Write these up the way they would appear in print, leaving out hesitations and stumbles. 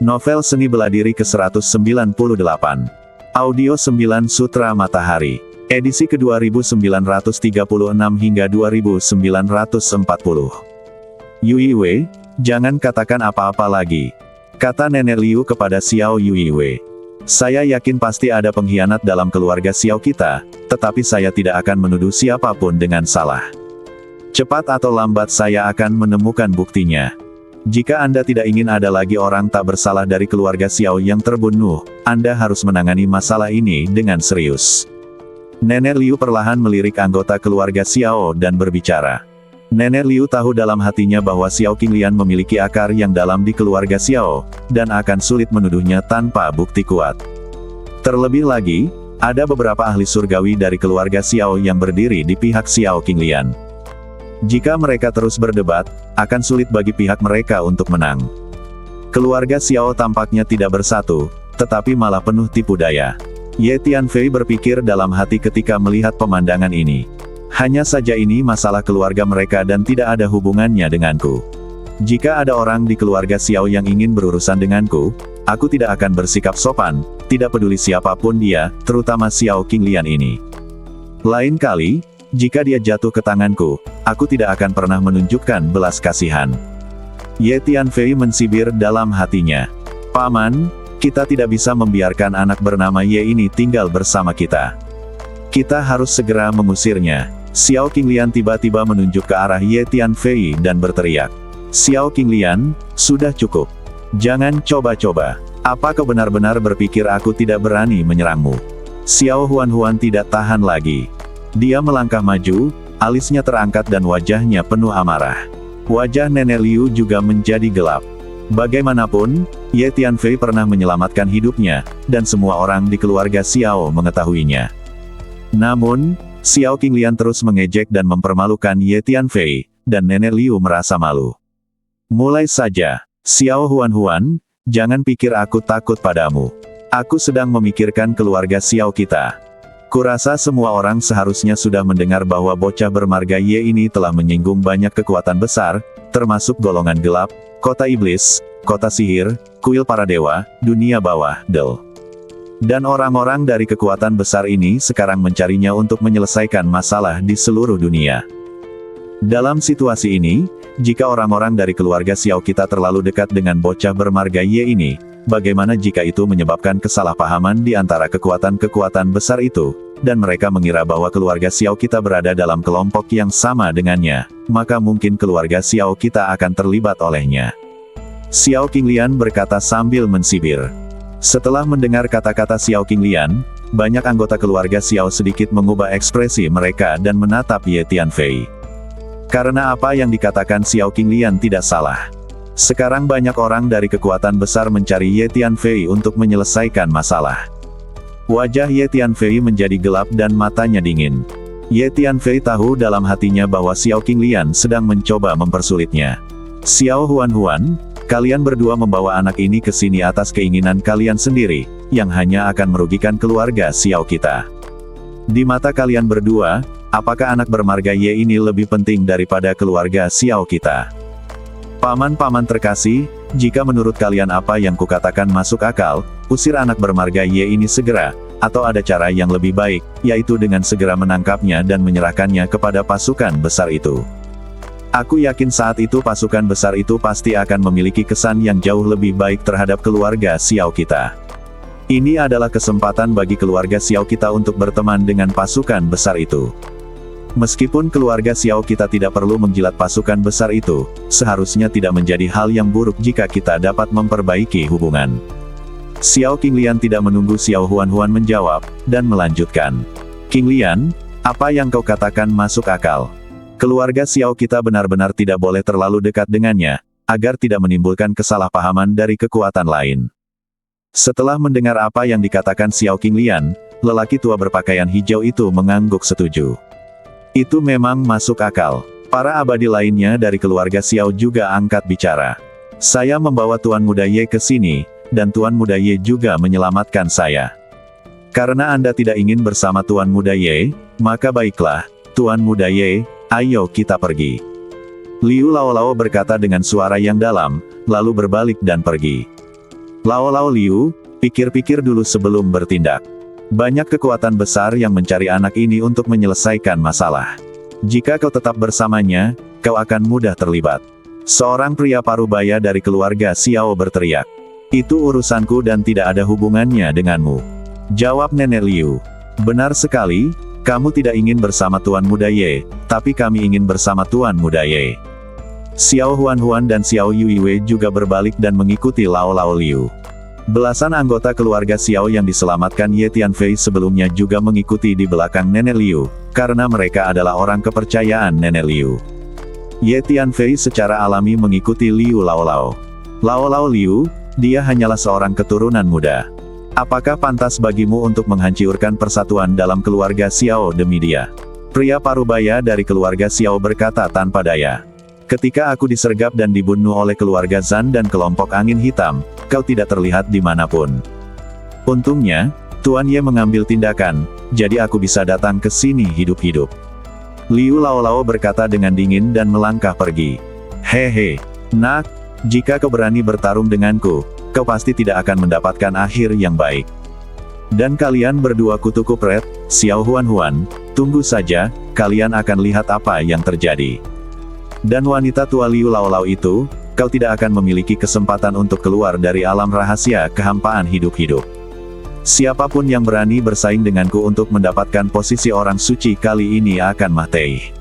Novel Seni Beladiri ke-198. Audio 9 Sutra Matahari. Edisi ke-2936 hingga 2940. Yuiwei, jangan katakan apa-apa lagi, kata Nenek Liu kepada Xiao Yuiwei. Saya yakin pasti ada pengkhianat dalam keluarga Xiao kita, tetapi saya tidak akan menuduh siapapun dengan salah. Cepat atau lambat saya akan menemukan buktinya. Jika Anda tidak ingin ada lagi orang tak bersalah dari keluarga Xiao yang terbunuh, Anda harus menangani masalah ini dengan serius. Nenek Liu perlahan melirik anggota keluarga Xiao dan berbicara. Nenek Liu tahu dalam hatinya bahwa Xiao Qinglian memiliki akar yang dalam di keluarga Xiao, dan akan sulit menuduhnya tanpa bukti kuat. Terlebih lagi, ada beberapa ahli surgawi dari keluarga Xiao yang berdiri di pihak Xiao Qinglian. Jika mereka terus berdebat, akan sulit bagi pihak mereka untuk menang. Keluarga Xiao tampaknya tidak bersatu, tetapi malah penuh tipu daya. Ye Tianfei berpikir dalam hati ketika melihat pemandangan ini. Hanya saja ini masalah keluarga mereka dan tidak ada hubungannya denganku. Jika ada orang di keluarga Xiao yang ingin berurusan denganku, aku tidak akan bersikap sopan, tidak peduli siapapun dia, terutama Xiao Qinglian ini. Lain kali, jika dia jatuh ke tanganku, aku tidak akan pernah menunjukkan belas kasihan. Ye Tianfei mensibir dalam hatinya. Paman, kita tidak bisa membiarkan anak bernama Ye ini tinggal bersama kita. Kita harus segera mengusirnya. Xiao Qinglian tiba-tiba menunjuk ke arah Ye Tianfei dan berteriak. Xiao Qinglian, sudah cukup. Jangan coba-coba. Apa kau benar-benar berpikir aku tidak berani menyerangmu? Xiao Huan tidak tahan lagi. Dia melangkah maju, alisnya terangkat dan wajahnya penuh amarah. Wajah Nenek Liu juga menjadi gelap. Bagaimanapun, Ye Tianfei pernah menyelamatkan hidupnya, dan semua orang di keluarga Xiao mengetahuinya. Namun, Xiao Qinglian terus mengejek dan mempermalukan Ye Tianfei, dan Nenek Liu merasa malu. Mulai saja, Xiao Huan, jangan pikir aku takut padamu. Aku sedang memikirkan keluarga Xiao kita. Kurasa semua orang seharusnya sudah mendengar bahwa bocah bermarga Ye ini telah menyinggung banyak kekuatan besar, termasuk golongan gelap, kota iblis, kota sihir, kuil para dewa, dunia bawah, Del. Dan orang-orang dari kekuatan besar ini sekarang mencarinya untuk menyelesaikan masalah di seluruh dunia. Dalam situasi ini, jika orang-orang dari keluarga Xiao kita terlalu dekat dengan bocah bermarga Ye ini, bagaimana jika itu menyebabkan kesalahpahaman di antara kekuatan-kekuatan besar itu, dan mereka mengira bahwa keluarga Xiao kita berada dalam kelompok yang sama dengannya, maka mungkin keluarga Xiao kita akan terlibat olehnya. Xiao Qinglian berkata sambil mensibir. Setelah mendengar kata-kata Xiao Qinglian, banyak anggota keluarga Xiao sedikit mengubah ekspresi mereka dan menatap Ye Tianfei. Karena apa yang dikatakan Xiao Qinglian tidak salah. Sekarang banyak orang dari kekuatan besar mencari Ye Tianfei untuk menyelesaikan masalah. Wajah Ye Tianfei menjadi gelap dan matanya dingin. Ye Tianfei tahu dalam hatinya bahwa Xiao Qinglian sedang mencoba mempersulitnya. Xiao Huan, kalian berdua membawa anak ini ke sini atas keinginan kalian sendiri, yang hanya akan merugikan keluarga Xiao kita. Di mata kalian berdua, apakah anak bermarga Ye ini lebih penting daripada keluarga Xiao kita? Paman-paman terkasih, jika menurut kalian apa yang kukatakan masuk akal, usir anak bermarga Ye ini segera, atau ada cara yang lebih baik, yaitu dengan segera menangkapnya dan menyerahkannya kepada pasukan besar itu. Aku yakin saat itu pasukan besar itu pasti akan memiliki kesan yang jauh lebih baik terhadap keluarga Xiao kita. Ini adalah kesempatan bagi keluarga Xiao kita untuk berteman dengan pasukan besar itu. Meskipun keluarga Xiao kita tidak perlu menjilat pasukan besar itu, seharusnya tidak menjadi hal yang buruk jika kita dapat memperbaiki hubungan. Xiao Qinglian tidak menunggu Xiao Huan menjawab, dan melanjutkan. Qinglian, apa yang kau katakan masuk akal. Keluarga Xiao kita benar-benar tidak boleh terlalu dekat dengannya, agar tidak menimbulkan kesalahpahaman dari kekuatan lain. Setelah mendengar apa yang dikatakan Xiao Qinglian, lelaki tua berpakaian hijau itu mengangguk setuju. Itu memang masuk akal. Para abadi lainnya dari keluarga Xiao juga angkat bicara. Saya membawa Tuan Muda Ye ke sini, dan Tuan Muda Ye juga menyelamatkan saya. Karena Anda tidak ingin bersama Tuan Muda Ye, maka baiklah, Tuan Muda Ye, ayo kita pergi. Liu Laolao berkata dengan suara yang dalam, lalu berbalik dan pergi. Lao Lao Liu, pikir-pikir dulu sebelum bertindak. Banyak kekuatan besar yang mencari anak ini untuk menyelesaikan masalah. Jika kau tetap bersamanya, kau akan mudah terlibat. Seorang pria parubaya dari keluarga Xiao berteriak. Itu urusanku dan tidak ada hubungannya denganmu. Jawab Nenek Liu. Benar sekali, kamu tidak ingin bersama Tuan Muda Ye, tapi kami ingin bersama Tuan Muda Ye. Xiao Huan dan Xiao Yuiwei juga berbalik dan mengikuti Lao Lao Liu. Belasan anggota keluarga Xiao yang diselamatkan Ye Tianfei sebelumnya juga mengikuti di belakang Nenek Liu, karena mereka adalah orang kepercayaan Nenek Liu. Ye Tianfei secara alami mengikuti Liu Lao Lao. Lao Lao Liu, dia hanyalah seorang keturunan muda. Apakah pantas bagimu untuk menghancurkan persatuan dalam keluarga Xiao demi dia? Pria parubaya dari keluarga Xiao berkata tanpa daya. Ketika aku disergap dan dibunuh oleh keluarga Zan dan kelompok angin hitam, kau tidak terlihat dimanapun. Untungnya, Tuan Ye mengambil tindakan, jadi aku bisa datang ke sini hidup-hidup. Liu Lao Lao berkata dengan dingin dan melangkah pergi. Hehe, nak, jika kau berani bertarung denganku, kau pasti tidak akan mendapatkan akhir yang baik. Dan kalian berdua kutu kupret, Xiao Huan, tunggu saja, kalian akan lihat apa yang terjadi. Dan wanita tua Liu Lao Lao itu, kau tidak akan memiliki kesempatan untuk keluar dari alam rahasia kehampaan hidup-hidup. Siapapun yang berani bersaing denganku untuk mendapatkan posisi orang suci kali ini akan mati.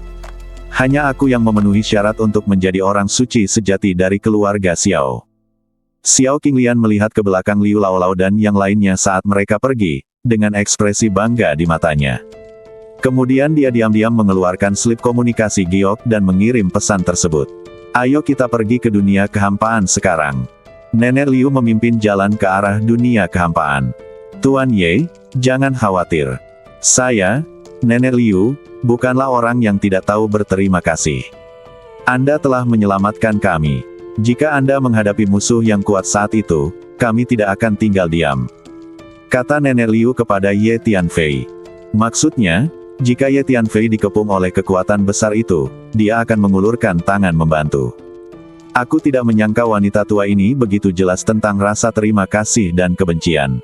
Hanya aku yang memenuhi syarat untuk menjadi orang suci sejati dari keluarga Xiao. Xiao Qinglian melihat ke belakang Liu Lao Lao dan yang lainnya saat mereka pergi, dengan ekspresi bangga di matanya. Kemudian dia diam-diam mengeluarkan slip komunikasi giok dan mengirim pesan tersebut. Ayo kita pergi ke dunia kehampaan sekarang. Nenek Liu memimpin jalan ke arah dunia kehampaan. Tuan Ye, jangan khawatir. Saya, Nenek Liu, bukanlah orang yang tidak tahu berterima kasih. Anda telah menyelamatkan kami. Jika Anda menghadapi musuh yang kuat saat itu, kami tidak akan tinggal diam. Kata Nenek Liu kepada Ye Tianfei. Maksudnya, jika Ye Tianfei dikepung oleh kekuatan besar itu, dia akan mengulurkan tangan membantu. Aku tidak menyangka wanita tua ini begitu jelas tentang rasa terima kasih dan kebencian.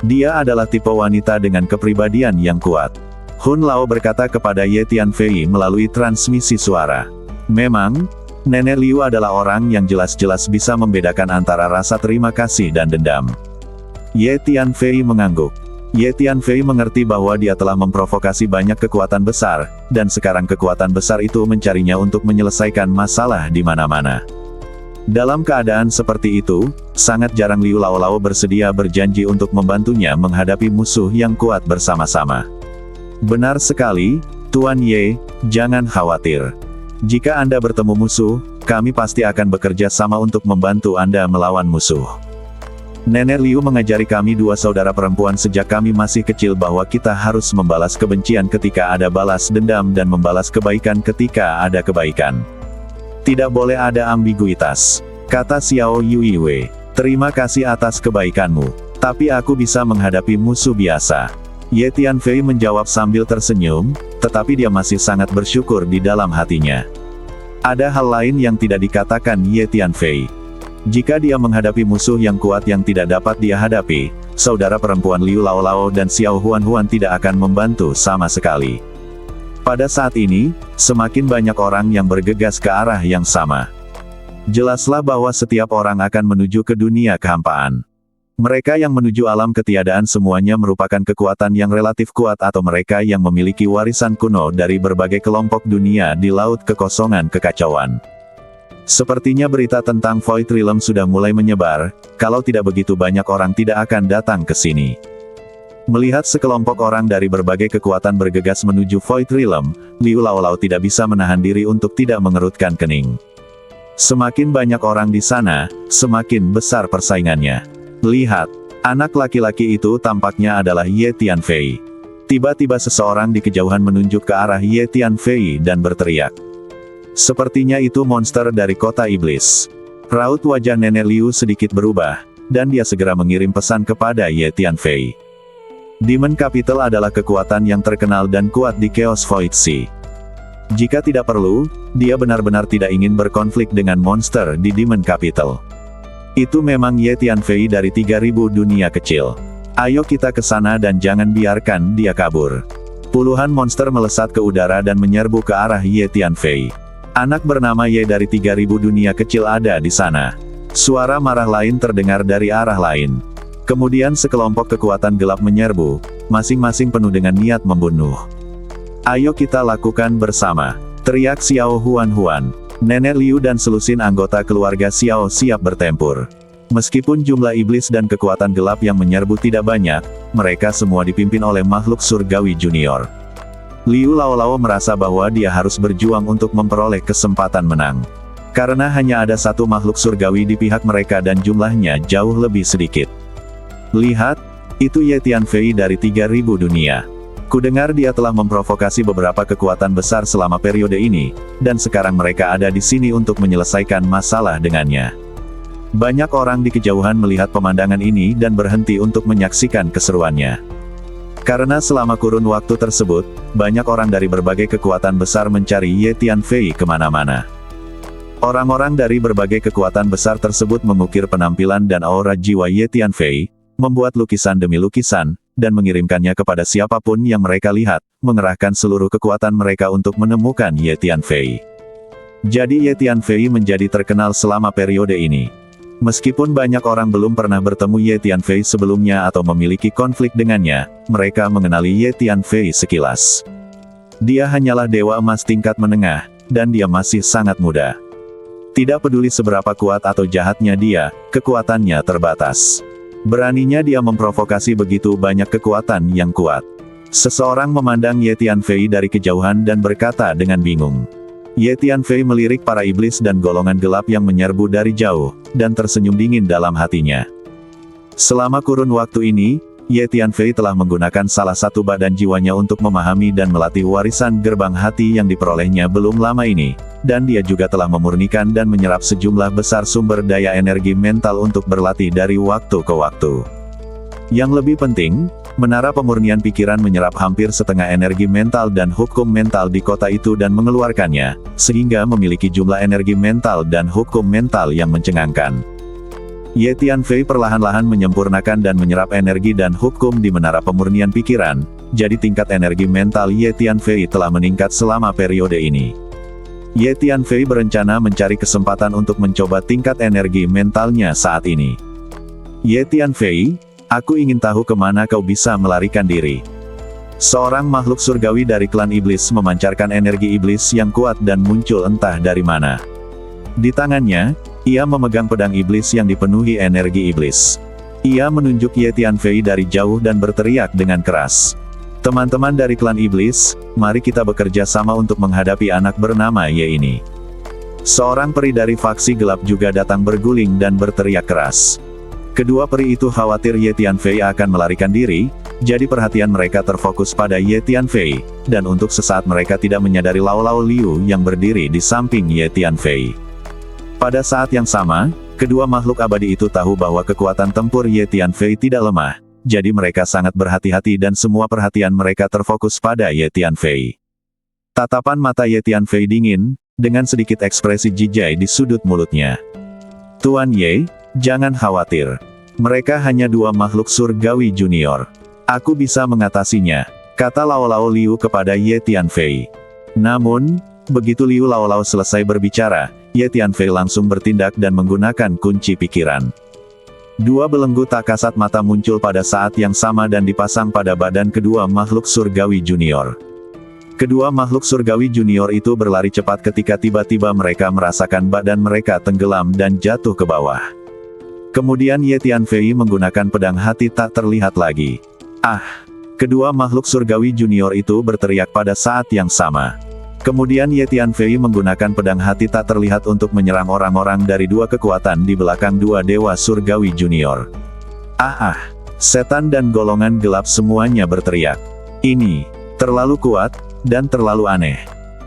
Dia adalah tipe wanita dengan kepribadian yang kuat. Hun Lao berkata kepada Ye Tianfei melalui transmisi suara. Memang, Nenek Liu adalah orang yang jelas-jelas bisa membedakan antara rasa terima kasih dan dendam. Ye Tianfei mengangguk. Ye Tianfei mengerti bahwa dia telah memprovokasi banyak kekuatan besar, dan sekarang kekuatan besar itu mencarinya untuk menyelesaikan masalah di mana-mana. Dalam keadaan seperti itu, sangat jarang Liu Lao Lao bersedia berjanji untuk membantunya menghadapi musuh yang kuat bersama-sama. Benar sekali, Tuan Ye, jangan khawatir. Jika Anda bertemu musuh, kami pasti akan bekerja sama untuk membantu Anda melawan musuh. Nenek Liu mengajari kami dua saudara perempuan sejak kami masih kecil bahwa kita harus membalas kebencian ketika ada balas dendam dan membalas kebaikan ketika ada kebaikan. Tidak boleh ada ambiguitas. Kata Xiao Yuiwei. Terima kasih atas kebaikanmu. Tapi aku bisa menghadapi musuh biasa. Ye Tianfei menjawab sambil tersenyum, tetapi dia masih sangat bersyukur di dalam hatinya. Ada hal lain yang tidak dikatakan Ye Tianfei. Jika dia menghadapi musuh yang kuat yang tidak dapat dia hadapi, saudara perempuan Liu Lao Lao dan Xiao Huan tidak akan membantu sama sekali. Pada saat ini, semakin banyak orang yang bergegas ke arah yang sama. Jelaslah bahwa setiap orang akan menuju ke dunia kehampaan. Mereka yang menuju alam ketiadaan semuanya merupakan kekuatan yang relatif kuat atau mereka yang memiliki warisan kuno dari berbagai kelompok dunia di laut kekosongan kekacauan. Sepertinya berita tentang Void Realm sudah mulai menyebar, kalau tidak begitu banyak orang tidak akan datang ke sini. Melihat sekelompok orang dari berbagai kekuatan bergegas menuju Void Realm, Liu Lao Lao tidak bisa menahan diri untuk tidak mengerutkan kening. Semakin banyak orang di sana, semakin besar persaingannya. Lihat, anak laki-laki itu tampaknya adalah Ye Tianfei. Tiba-tiba seseorang di kejauhan menunjuk ke arah Ye Tianfei dan berteriak. Sepertinya itu monster dari kota iblis. Raut wajah Nenek Liu sedikit berubah, dan dia segera mengirim pesan kepada Ye Tianfei. Demon Capital adalah kekuatan yang terkenal dan kuat di Chaos Void Sea. Jika tidak perlu, dia benar-benar tidak ingin berkonflik dengan monster di Demon Capital. Itu memang Ye Tianfei dari 3000 dunia kecil. Ayo kita ke sana dan jangan biarkan dia kabur. Puluhan monster melesat ke udara dan menyerbu ke arah Ye Tianfei. Anak bernama Ye dari 3000 dunia kecil ada di sana. Suara marah lain terdengar dari arah lain. Kemudian sekelompok kekuatan gelap menyerbu, masing-masing penuh dengan niat membunuh. Ayo kita lakukan bersama, teriak Xiao Huan. Nenek Liu dan selusin anggota keluarga Xiao siap bertempur. Meskipun jumlah iblis dan kekuatan gelap yang menyerbu tidak banyak, mereka semua dipimpin oleh makhluk surgawi junior. Liu Laolao merasa bahwa dia harus berjuang untuk memperoleh kesempatan menang. Karena hanya ada satu makhluk surgawi di pihak mereka dan jumlahnya jauh lebih sedikit. Lihat, itu Ye Tianfei dari 3000 dunia. Kudengar dia telah memprovokasi beberapa kekuatan besar selama periode ini, dan sekarang mereka ada di sini untuk menyelesaikan masalah dengannya. Banyak orang di kejauhan melihat pemandangan ini dan berhenti untuk menyaksikan keseruannya. Karena selama kurun waktu tersebut, banyak orang dari berbagai kekuatan besar mencari Ye Tianfei kemana-mana. Orang-orang dari berbagai kekuatan besar tersebut mengukir penampilan dan aura jiwa Ye Tianfei, membuat lukisan demi lukisan, dan mengirimkannya kepada siapapun yang mereka lihat, mengerahkan seluruh kekuatan mereka untuk menemukan Ye Tianfei. Jadi Ye Tianfei menjadi terkenal selama periode ini. Meskipun banyak orang belum pernah bertemu Ye Tianfei sebelumnya atau memiliki konflik dengannya, mereka mengenali Ye Tianfei sekilas. Dia hanyalah dewa emas tingkat menengah, dan dia masih sangat muda. Tidak peduli seberapa kuat atau jahatnya dia, kekuatannya terbatas. Beraninya dia memprovokasi begitu banyak kekuatan yang kuat. Seseorang memandang Ye Tianfei dari kejauhan dan berkata dengan bingung. Ye Tianfei melirik para iblis dan golongan gelap yang menyerbu dari jauh, dan tersenyum dingin dalam hatinya. Selama kurun waktu ini, Ye Tianfei telah menggunakan salah satu badan jiwanya untuk memahami dan melatih warisan gerbang hati yang diperolehnya belum lama ini, dan dia juga telah memurnikan dan menyerap sejumlah besar sumber daya energi mental untuk berlatih dari waktu ke waktu. Yang lebih penting, menara pemurnian pikiran menyerap hampir setengah energi mental dan hukum mental di kota itu dan mengeluarkannya, sehingga memiliki jumlah energi mental dan hukum mental yang mencengangkan. Ye Tianfei perlahan-lahan menyempurnakan dan menyerap energi dan hukum di menara pemurnian pikiran, jadi tingkat energi mental Ye Tianfei telah meningkat selama periode ini. Ye Tianfei berencana mencari kesempatan untuk mencoba tingkat energi mentalnya saat ini. Ye Tianfei, aku ingin tahu kemana kau bisa melarikan diri. Seorang makhluk surgawi dari klan iblis memancarkan energi iblis yang kuat dan muncul entah dari mana. Di tangannya, ia memegang pedang iblis yang dipenuhi energi iblis. Ia menunjuk Ye Tianfei dari jauh dan berteriak dengan keras. Teman-teman dari klan iblis, mari kita bekerja sama untuk menghadapi anak bernama Ye ini. Seorang peri dari faksi gelap juga datang berguling dan berteriak keras. Kedua peri itu khawatir Ye Tianfei akan melarikan diri, jadi perhatian mereka terfokus pada Ye Tianfei, dan untuk sesaat mereka tidak menyadari Laolao Liu yang berdiri di samping Ye Tianfei. Pada saat yang sama, kedua makhluk abadi itu tahu bahwa kekuatan tempur Ye Tianfei tidak lemah, jadi mereka sangat berhati-hati dan semua perhatian mereka terfokus pada Ye Tianfei. Tatapan mata Ye Tianfei dingin, dengan sedikit ekspresi jijai di sudut mulutnya. Tuan Ye, jangan khawatir. Mereka hanya dua makhluk surgawi junior. Aku bisa mengatasinya, kata Laolao Liu kepada Ye Tianfei. Namun, begitu Liu Laolao selesai berbicara, Ye Tianfei langsung bertindak dan menggunakan kunci pikiran. Dua belenggu tak kasat mata muncul pada saat yang sama dan dipasang pada badan kedua makhluk surgawi junior. Kedua makhluk surgawi junior itu berlari cepat ketika tiba-tiba mereka merasakan badan mereka tenggelam dan jatuh ke bawah. Kemudian Ye Tianfei menggunakan pedang hati tak terlihat lagi. Ah! Kedua makhluk surgawi junior itu berteriak pada saat yang sama. Kemudian Ye Tianfei menggunakan pedang hati tak terlihat untuk menyerang orang-orang dari dua kekuatan di belakang dua dewa surgawi junior. Setan dan golongan gelap semuanya berteriak. Ini terlalu kuat dan terlalu aneh.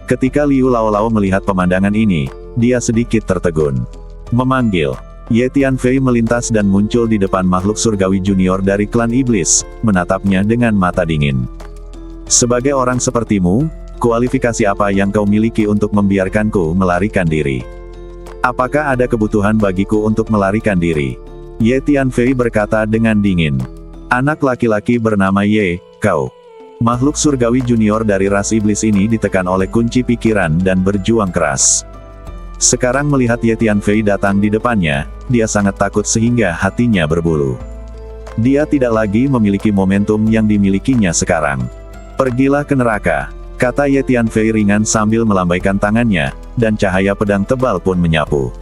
Ketika Liu Laolao melihat pemandangan ini, dia sedikit tertegun. Memanggil, Ye Tianfei melintas dan muncul di depan makhluk surgawi junior dari klan iblis, menatapnya dengan mata dingin. Sebagai orang sepertimu, kualifikasi apa yang kau miliki untuk membiarkanku melarikan diri? Apakah ada kebutuhan bagiku untuk melarikan diri? Ye Tianfei berkata dengan dingin. Anak laki-laki bernama Ye, kau. Makhluk surgawi junior dari ras iblis ini ditekan oleh kunci pikiran dan berjuang keras. Sekarang melihat Ye Tianfei datang di depannya, dia sangat takut sehingga hatinya berbulu. Dia tidak lagi memiliki momentum yang dimilikinya sekarang. Pergilah ke neraka, kata Ye Tianfei ringan sambil melambaikan tangannya, dan cahaya pedang tebal pun menyapu.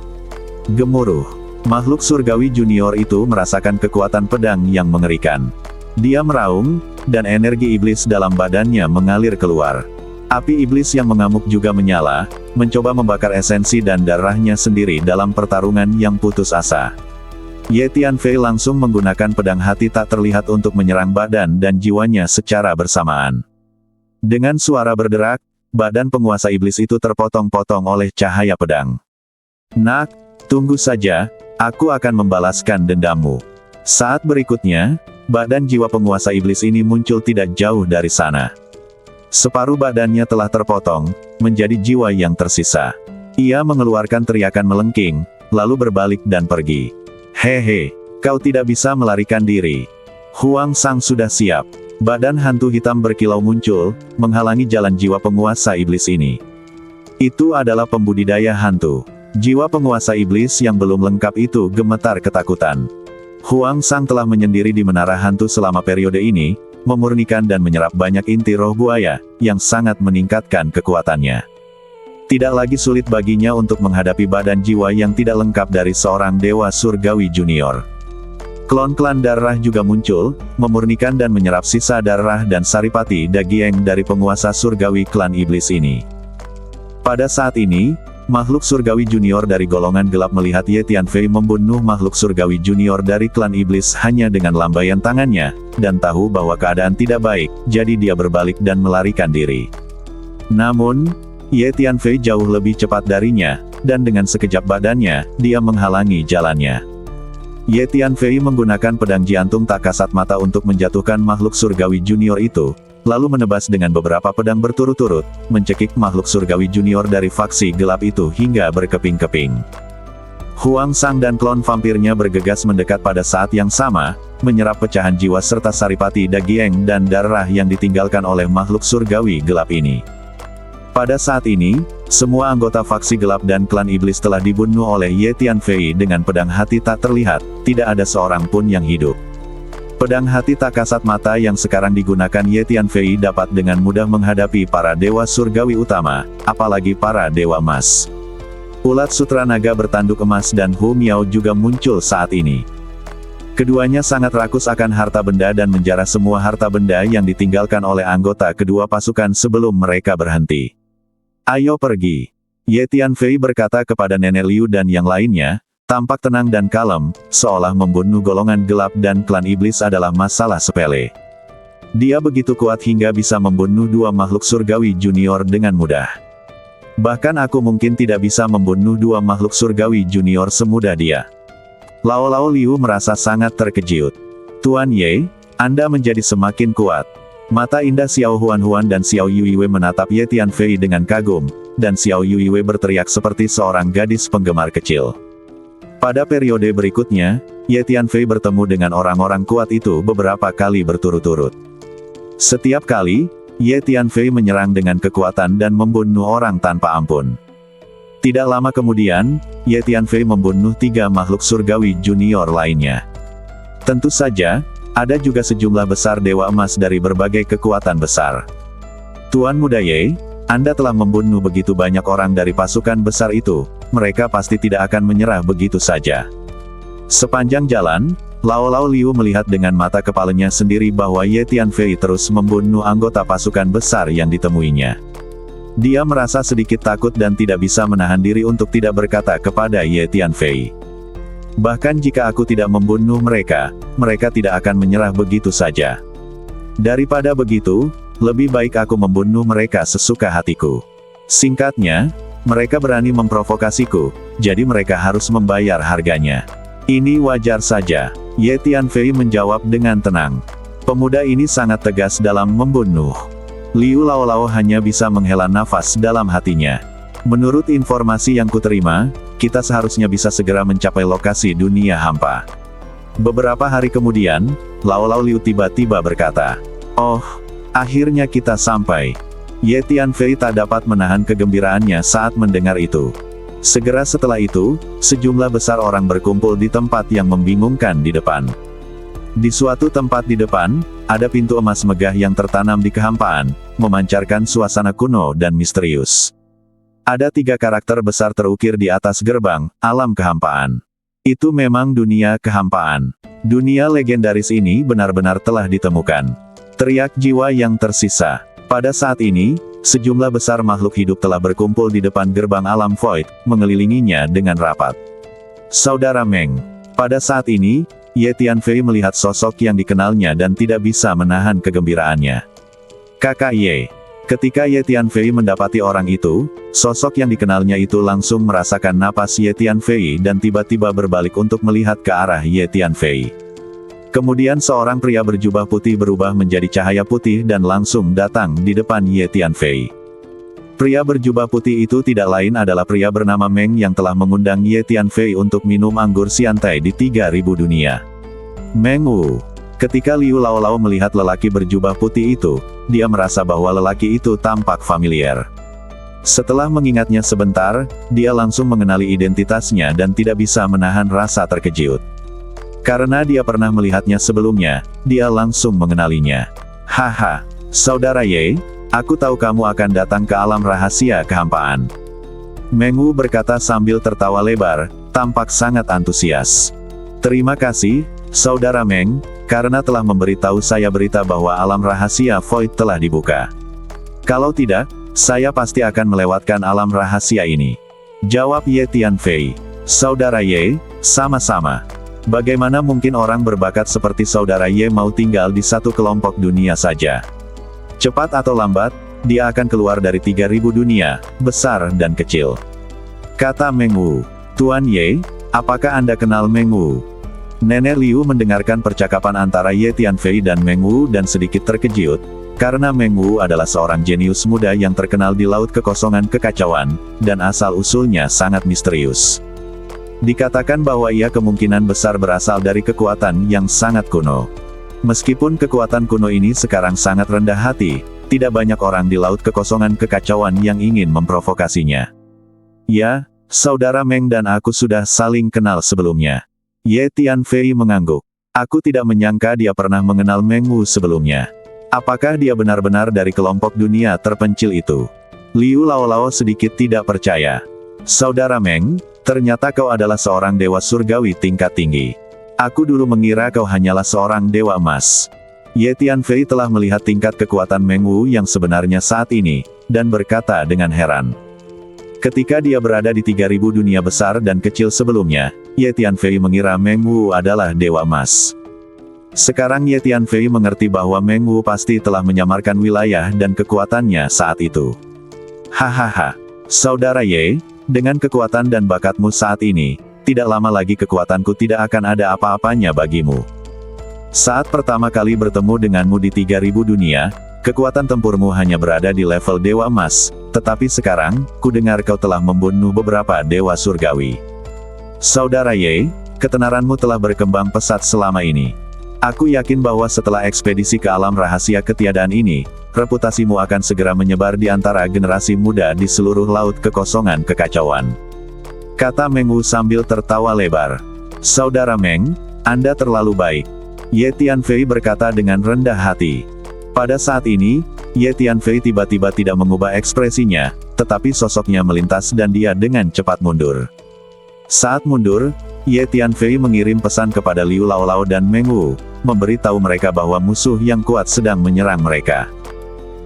Gemuruh. Makhluk surgawi junior itu merasakan kekuatan pedang yang mengerikan. Dia meraung, dan energi iblis dalam badannya mengalir keluar. Api iblis yang mengamuk juga menyala, mencoba membakar esensi dan darahnya sendiri dalam pertarungan yang putus asa. Ye Tianfei langsung menggunakan pedang hati tak terlihat untuk menyerang badan dan jiwanya secara bersamaan. Dengan suara berderak, badan penguasa iblis itu terpotong-potong oleh cahaya pedang. Nak, tunggu saja, aku akan membalaskan dendammu. Saat berikutnya, badan jiwa penguasa iblis ini muncul tidak jauh dari sana. Separuh badannya telah terpotong, menjadi jiwa yang tersisa. Ia mengeluarkan teriakan melengking, lalu berbalik dan pergi. Hehe, kau tidak bisa melarikan diri. Huang Sang sudah siap. Badan hantu hitam berkilau muncul, menghalangi jalan jiwa penguasa iblis ini. Itu adalah pembudidaya hantu. Jiwa penguasa iblis yang belum lengkap itu gemetar ketakutan. Huang Sang telah menyendiri di menara hantu selama periode ini, memurnikan dan menyerap banyak inti roh buaya, yang sangat meningkatkan kekuatannya. Tidak lagi sulit baginya untuk menghadapi badan jiwa yang tidak lengkap dari seorang dewa surgawi junior. Klon klan darah juga muncul, memurnikan dan menyerap sisa darah dan saripati Dagieng dari penguasa surgawi klan iblis ini. Pada saat ini, makhluk surgawi junior dari golongan gelap melihat Ye Tianfei membunuh makhluk surgawi junior dari klan iblis hanya dengan lambaian tangannya, dan tahu bahwa keadaan tidak baik, jadi dia berbalik dan melarikan diri. Namun, Ye Tianfei jauh lebih cepat darinya, dan dengan sekejap badannya, dia menghalangi jalannya. Ye Tianfei menggunakan pedang jantung tak kasat mata untuk menjatuhkan makhluk surgawi junior itu, lalu menebas dengan beberapa pedang berturut-turut, mencekik makhluk surgawi junior dari faksi gelap itu hingga berkeping-keping. Huang Sang dan klon vampirnya bergegas mendekat pada saat yang sama, menyerap pecahan jiwa serta saripati Dagieng dan darah yang ditinggalkan oleh makhluk surgawi gelap ini. Pada saat ini, semua anggota faksi gelap dan klan iblis telah dibunuh oleh Ye Tianfei dengan pedang hati tak terlihat, tidak ada seorang pun yang hidup. Pedang hati tak kasat mata yang sekarang digunakan Ye Tianfei dapat dengan mudah menghadapi para dewa surgawi utama, apalagi para dewa emas. Ulat sutra naga bertanduk emas dan Hu Miao juga muncul saat ini. Keduanya sangat rakus akan harta benda dan menjarah semua harta benda yang ditinggalkan oleh anggota kedua pasukan sebelum mereka berhenti. Ayo pergi. Ye Tianfei berkata kepada Nenek Liu dan yang lainnya, tampak tenang dan kalem, seolah membunuh golongan gelap dan klan iblis adalah masalah sepele. Dia begitu kuat hingga bisa membunuh dua makhluk surgawi junior dengan mudah. Bahkan aku mungkin tidak bisa membunuh dua makhluk surgawi junior semudah dia. Lao Liu merasa sangat terkejut. Tuan Ye, Anda menjadi semakin kuat. Mata indah Xiao Huan dan Xiao Yuiwei menatap Ye Tianfei dengan kagum, dan Xiao Yuiwei berteriak seperti seorang gadis penggemar kecil. Pada periode berikutnya, Ye Tianfei bertemu dengan orang-orang kuat itu beberapa kali berturut-turut. Setiap kali, Ye Tianfei menyerang dengan kekuatan dan membunuh orang tanpa ampun. Tidak lama kemudian, Ye Tianfei membunuh 3 makhluk surgawi junior lainnya. Tentu saja, ada juga sejumlah besar dewa emas dari berbagai kekuatan besar. Tuan Muda Ye, Anda telah membunuh begitu banyak orang dari pasukan besar itu, mereka pasti tidak akan menyerah begitu saja. Sepanjang jalan, Lao Liu melihat dengan mata kepalanya sendiri bahwa Ye Tianfei terus membunuh anggota pasukan besar yang ditemuinya. Dia merasa sedikit takut dan tidak bisa menahan diri untuk tidak berkata kepada Ye Tianfei. Bahkan jika aku tidak membunuh mereka, mereka tidak akan menyerah begitu saja. Daripada begitu, lebih baik aku membunuh mereka sesuka hatiku. Singkatnya, mereka berani memprovokasiku, jadi mereka harus membayar harganya. Ini wajar saja, Ye Tianfei menjawab dengan tenang. Pemuda ini sangat tegas dalam membunuh. Liu Lao hanya bisa menghela nafas dalam hatinya. Menurut informasi yang kuterima, kita seharusnya bisa segera mencapai lokasi dunia hampa. Beberapa hari kemudian, Lao Lao Liu tiba-tiba berkata, "Oh, akhirnya kita sampai." Ye Tianfei tak dapat menahan kegembiraannya saat mendengar itu. Segera setelah itu, sejumlah besar orang berkumpul di tempat yang membingungkan di depan. Di suatu tempat di depan, ada pintu emas megah yang tertanam di kehampaan, memancarkan suasana kuno dan misterius. Ada 3 karakter besar terukir di atas gerbang, alam kehampaan. Itu memang dunia kehampaan. Dunia legendaris ini benar-benar telah ditemukan. Teriak jiwa yang tersisa. Pada saat ini, sejumlah besar makhluk hidup telah berkumpul di depan gerbang alam void, mengelilinginya dengan rapat. Saudara Meng. Pada saat ini, Ye Tianfei melihat sosok yang dikenalnya dan tidak bisa menahan kegembiraannya. Kakak Ye. Ketika Ye Tianfei mendapati orang itu, sosok yang dikenalnya itu langsung merasakan napas Ye Tianfei dan tiba-tiba berbalik untuk melihat ke arah Ye Tianfei. Kemudian seorang pria berjubah putih berubah menjadi cahaya putih dan langsung datang di depan Ye Tianfei. Pria berjubah putih itu tidak lain adalah pria bernama Meng yang telah mengundang Ye Tianfei untuk minum anggur siantai di 3000 dunia. Meng Wu. Ketika Liu Laolao melihat lelaki berjubah putih itu, dia merasa bahwa lelaki itu tampak familiar. Setelah mengingatnya sebentar, dia langsung mengenali identitasnya dan tidak bisa menahan rasa terkejut. Karena dia pernah melihatnya sebelumnya, dia langsung mengenalinya. "Haha, Saudara Ye, aku tahu kamu akan datang ke alam rahasia kehampaan." Meng Wu berkata sambil tertawa lebar, tampak sangat antusias. "Terima kasih, Saudara Meng, karena telah memberitahu saya berita bahwa alam rahasia void telah dibuka. Kalau tidak, saya pasti akan melewatkan alam rahasia ini." Jawab Ye Tianfei. "Saudara Ye, sama-sama. Bagaimana mungkin orang berbakat seperti Saudara Ye mau tinggal di satu kelompok dunia saja? Cepat atau lambat, dia akan keluar dari 3000 dunia, besar dan kecil." Kata Meng Wu. "Tuan Ye, apakah Anda kenal Meng Wu?" Nenek Liu mendengarkan percakapan antara Ye Tianfei dan Meng Wu dan sedikit terkejut, karena Meng Wu adalah seorang jenius muda yang terkenal di laut kekosongan kekacauan, dan asal-usulnya sangat misterius. Dikatakan bahwa ia kemungkinan besar berasal dari kekuatan yang sangat kuno. Meskipun kekuatan kuno ini sekarang sangat rendah hati, tidak banyak orang di laut kekosongan kekacauan yang ingin memprovokasinya. "Ya, Saudara Meng dan aku sudah saling kenal sebelumnya." Ye Tianfei mengangguk. "Aku tidak menyangka dia pernah mengenal Meng Wu sebelumnya. Apakah dia benar-benar dari kelompok dunia terpencil itu?" Liu Laolao sedikit tidak percaya. "Saudara Meng, ternyata kau adalah seorang dewa surgawi tingkat tinggi. Aku dulu mengira kau hanyalah seorang dewa emas." Ye Tianfei telah melihat tingkat kekuatan Meng Wu yang sebenarnya saat ini, dan berkata dengan heran. Ketika dia berada di 3000 dunia besar dan kecil sebelumnya, Ye Tianfei mengira Meng Wu adalah dewa emas. Sekarang Ye Tianfei mengerti bahwa Meng Wu pasti telah menyamarkan wilayah dan kekuatannya saat itu. "Hahaha, Saudara Ye, dengan kekuatan dan bakatmu saat ini, tidak lama lagi kekuatanku tidak akan ada apa-apanya bagimu. Saat pertama kali bertemu denganmu di 3000 dunia, kekuatan tempurmu hanya berada di level dewa emas, tetapi sekarang, ku dengar kau telah membunuh beberapa dewa surgawi. Saudara Ye, ketenaranmu telah berkembang pesat selama ini. Aku yakin bahwa setelah ekspedisi ke alam rahasia ketiadaan ini, reputasimu akan segera menyebar di antara generasi muda di seluruh laut kekosongan kekacauan." Kata Meng Wu sambil tertawa lebar. "Saudara Meng, Anda terlalu baik." Ye Tianfei berkata dengan rendah hati. Pada saat ini, Ye Tianfei tiba-tiba tidak mengubah ekspresinya, tetapi sosoknya melintas dan dia dengan cepat mundur. Saat mundur, Ye Tianfei mengirim pesan kepada Liu Laolao dan Meng Wu, memberitahu mereka bahwa musuh yang kuat sedang menyerang mereka.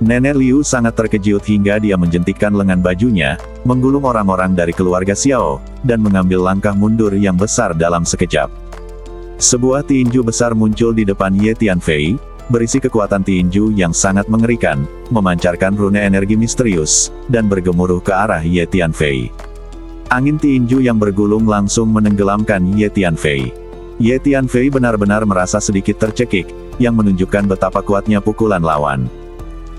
Nenek Liu sangat terkejut hingga dia menjentikkan lengan bajunya, menggulung orang-orang dari keluarga Xiao, dan mengambil langkah mundur yang besar dalam sekejap. Sebuah tinju besar muncul di depan Ye Tianfei, berisi kekuatan tinju yang sangat mengerikan, memancarkan rune energi misterius, dan bergemuruh ke arah Ye Tianfei. Angin tinju yang bergulung langsung menenggelamkan Ye Tianfei. Ye Tianfei benar-benar merasa sedikit tercekik, yang menunjukkan betapa kuatnya pukulan lawan.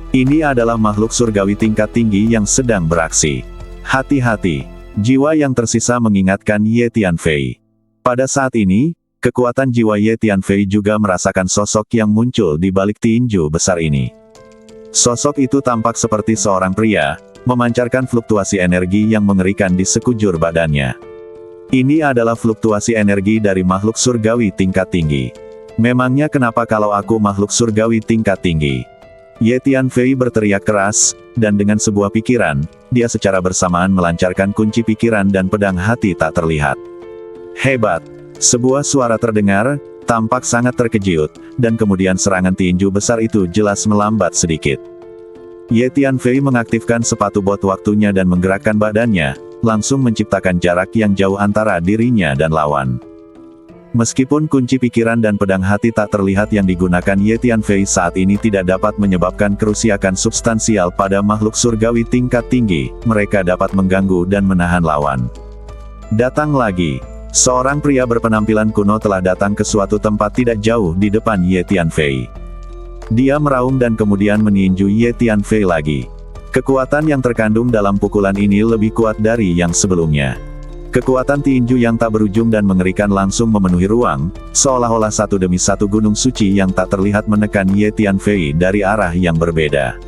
Ini adalah makhluk surgawi tingkat tinggi yang sedang beraksi. Hati-hati. Jiwa yang tersisa mengingatkan Ye Tianfei. Pada saat ini, kekuatan jiwa Ye Tianfei juga merasakan sosok yang muncul di balik tinju besar ini. Sosok itu tampak seperti seorang pria, memancarkan fluktuasi energi yang mengerikan di sekujur badannya. Ini adalah fluktuasi energi dari makhluk surgawi tingkat tinggi. Memangnya kenapa kalau aku makhluk surgawi tingkat tinggi? Ye Tianfei berteriak keras, dan dengan sebuah pikiran, dia secara bersamaan melancarkan kunci pikiran dan pedang hati tak terlihat. Hebat! Sebuah suara terdengar, tampak sangat terkejut, dan kemudian serangan tinju besar itu jelas melambat sedikit. Ye Tianfei mengaktifkan sepatu bot waktunya dan menggerakkan badannya, langsung menciptakan jarak yang jauh antara dirinya dan lawan. Meskipun kunci pikiran dan pedang hati tak terlihat yang digunakan Ye Tianfei saat ini tidak dapat menyebabkan kerusakan substansial pada makhluk surgawi tingkat tinggi, mereka dapat mengganggu dan menahan lawan. Datang lagi. Seorang pria berpenampilan kuno telah datang ke suatu tempat tidak jauh di depan Ye Tianfei. Dia meraung dan kemudian meninju Ye Tianfei lagi. Kekuatan yang terkandung dalam pukulan ini lebih kuat dari yang sebelumnya. Kekuatan tinju yang tak berujung dan mengerikan langsung memenuhi ruang, seolah-olah satu demi satu gunung suci yang tak terlihat menekan Ye Tianfei dari arah yang berbeda.